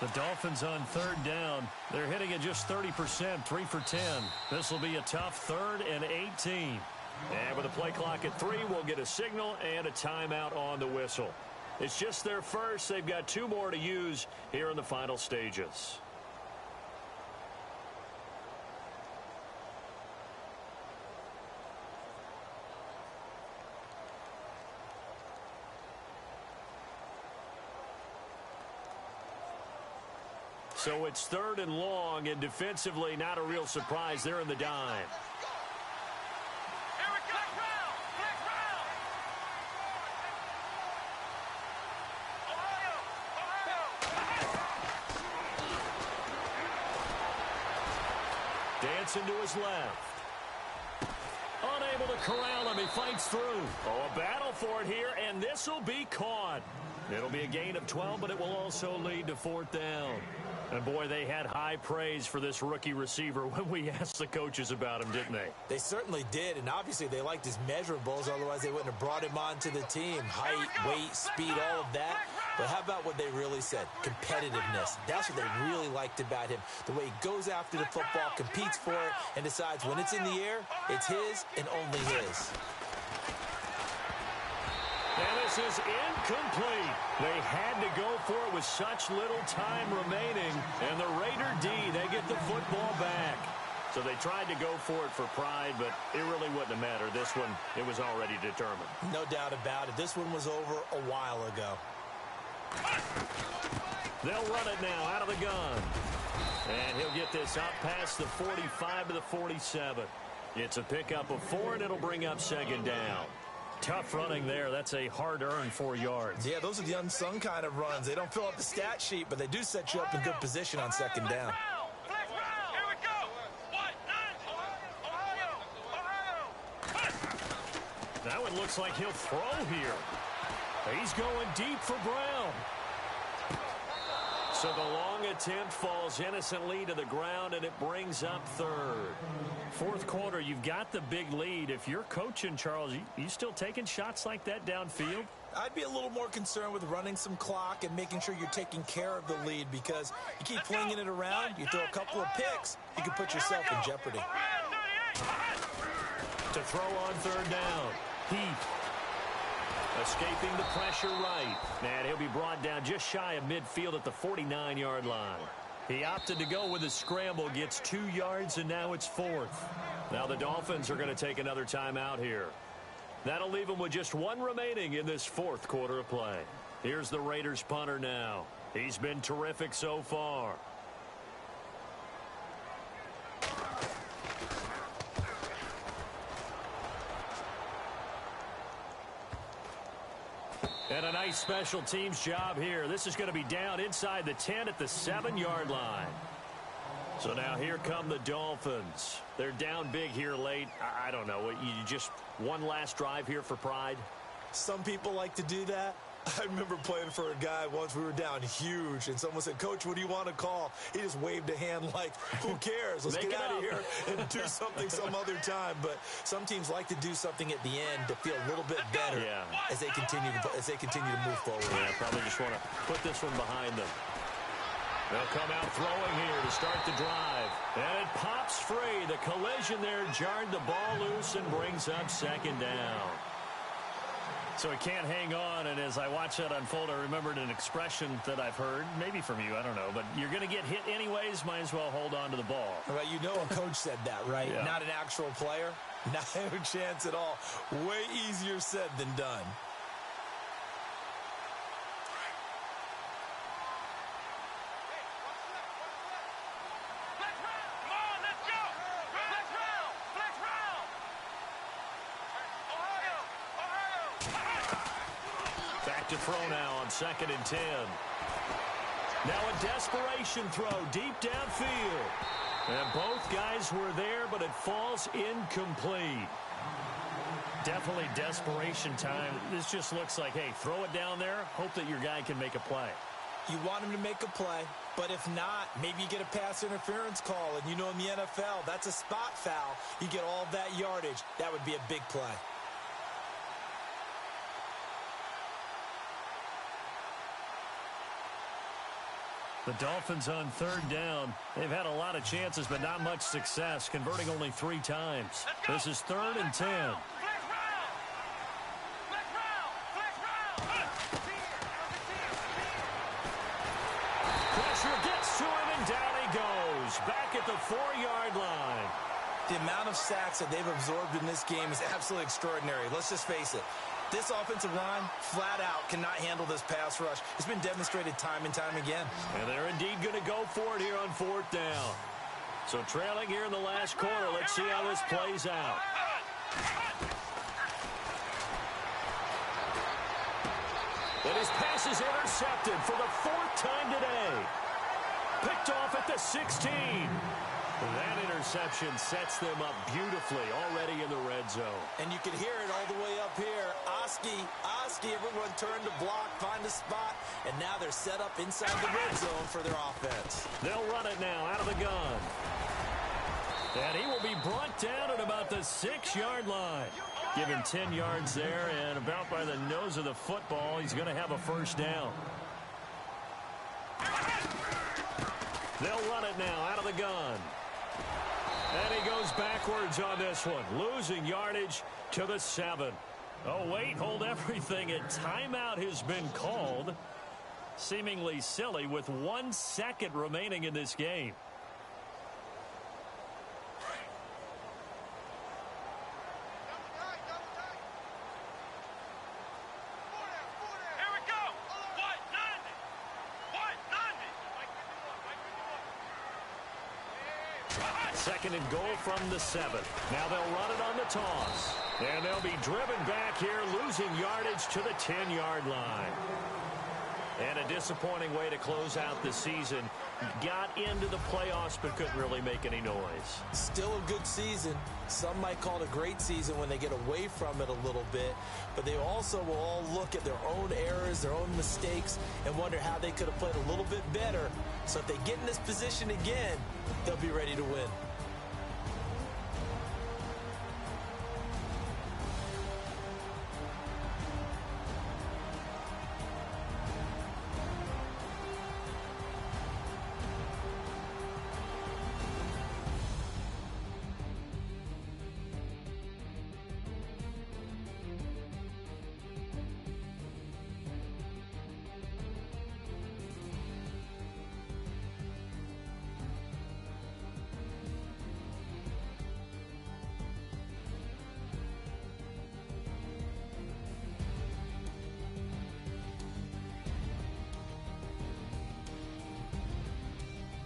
The Dolphins on third down. They're hitting at just 30%, 3 for 10. This will be a tough 3rd and 18. And with the play clock at 3, we'll get a signal and a timeout on the whistle. It's just their first. They've got 2 more to use here in the final stages. So it's 3rd and long, and defensively, not a real surprise. They're in the dime. Here we go. Flex round. Ohio. Dancing to his left. Unable to corral him. He fights through. Oh, a battle for it here, and this will be caught. It'll be a gain of 12, but it will also lead to 4th down. And, boy, they had high praise for this rookie receiver when we asked the coaches about him, didn't they? They certainly did, and obviously they liked his measurables. Otherwise, they wouldn't have brought him onto the team. Height, weight, speed, all of that. But how about what they really said? Competitiveness. That's what they really liked about him. The way he goes after the football, competes for it, and decides when it's in the air, it's his and only his. And this is incomplete. They had to go for it with such little time remaining. And the Raider D, they get the football back. So they tried to go for it for pride, but it really wouldn't have mattered. This one, it was already determined. No doubt about it. This one was over a while ago. They'll run it now out of the gun. And he'll get this up past the 45 to the 47. It's a pickup of 4, and it'll bring up 2nd down. Tough running there. That's a hard-earned 4 yards. Yeah, those are the unsung kind of runs. They don't fill up the stat sheet, but they do set you up in good position on 2nd down. Flex round. Here we go. 1-9. Ohio. That one looks like he'll throw here. He's going deep for Brown. So the long attempt falls innocently to the ground, and it brings up 3rd. 4th quarter, you've got the big lead. If you're coaching, Charles, you still taking shots like that downfield? I'd be a little more concerned with running some clock and making sure you're taking care of the lead, because you keep flinging it around, you throw a couple of picks, you can put yourself in jeopardy. To throw on 3rd down. Heath. Escaping the pressure right. And he'll be brought down just shy of midfield at the 49-yard line. He opted to go with a scramble, gets 2 yards, and now it's 4th. Now the Dolphins are going to take another timeout here. That'll leave them with just 1 remaining in this 4th quarter of play. Here's the Raiders punter now. He's been terrific so far. And a nice special teams job here. This is going to be down inside the 10 at the 7-yard line. So now here come the Dolphins. They're down big here late. I don't know. You just one last drive here for pride? Some people like to do that. I remember playing for a guy once. We were down huge, and someone said, "Coach, what do you want to call?" He just waved a hand like, who cares? Let's get out of here and do something some other time. But some teams like to do something at the end to feel a little bit better as they continue to move forward. Yeah, probably just want to put this one behind them. They'll come out throwing here to start the drive. And it pops free. The collision there jarred the ball loose and brings up 2nd down. So he can't hang on, and as I watch that unfold, I remembered an expression that I've heard, maybe from you, I don't know, but you're going to get hit anyways, might as well hold on to the ball. Right, you know a coach said that, right? Yeah. Not an actual player. Not a chance at all. Way easier said than done. Come on, let's go. Flex round. Flex back to throw now on 2nd and 10. Now a desperation throw deep downfield. And both guys were there, but it falls incomplete. Definitely desperation time. This just looks like, hey, throw it down there, hope that your guy can make a play. You want him to make a play, but if not, maybe you get a pass interference call. And you know in the NFL, that's a spot foul. You get all of that yardage. That would be a big play. The Dolphins on 3rd down. They've had a lot of chances, but not much success, converting only 3 times. This is 3rd and 10. Pressure gets to him, and down he goes. Back at the 4-yard line. The amount of sacks that they've absorbed in this game is absolutely extraordinary. Let's just face it. This offensive line, flat out, cannot handle this pass rush. It's been demonstrated time and time again. And they're indeed going to go for it here on 4th down. So trailing here in the last quarter. Let's see how this plays out. And his pass is intercepted for the 4th time today. Picked off at the 16. That interception sets them up beautifully already in the red zone. And you can hear it all the way up here. Oski, everyone turned to block, find a spot, and now they're set up inside the red zone for their offense. They'll run it now out of the gun. And he will be brought down at about the 6-yard line. Give him 10 yards there, and about by the nose of the football, he's going to have a 1st down. They'll run it now out of the gun. And he goes backwards on this one, losing yardage to the 7. Oh, wait, hold everything. A timeout has been called. Seemingly silly with 1 second remaining in this game. Here we go. What? 90. 2nd and goal from the 7. Now they'll run it on the toss. And they'll be driven back here, losing yardage to the 10-yard line. And a disappointing way to close out the season. Got into the playoffs, but couldn't really make any noise. Still a good season. Some might call it a great season when they get away from it a little bit. But they also will all look at their own errors, their own mistakes, and wonder how they could have played a little bit better. So if they get in this position again, they'll be ready to win.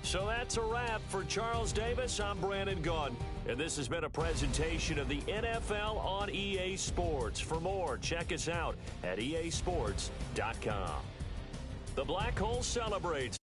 So that's a wrap for Charles Davis. I'm Brandon Gaudin, and this has been a presentation of the NFL on EA Sports. For more, check us out at easports.com. The Black Hole celebrates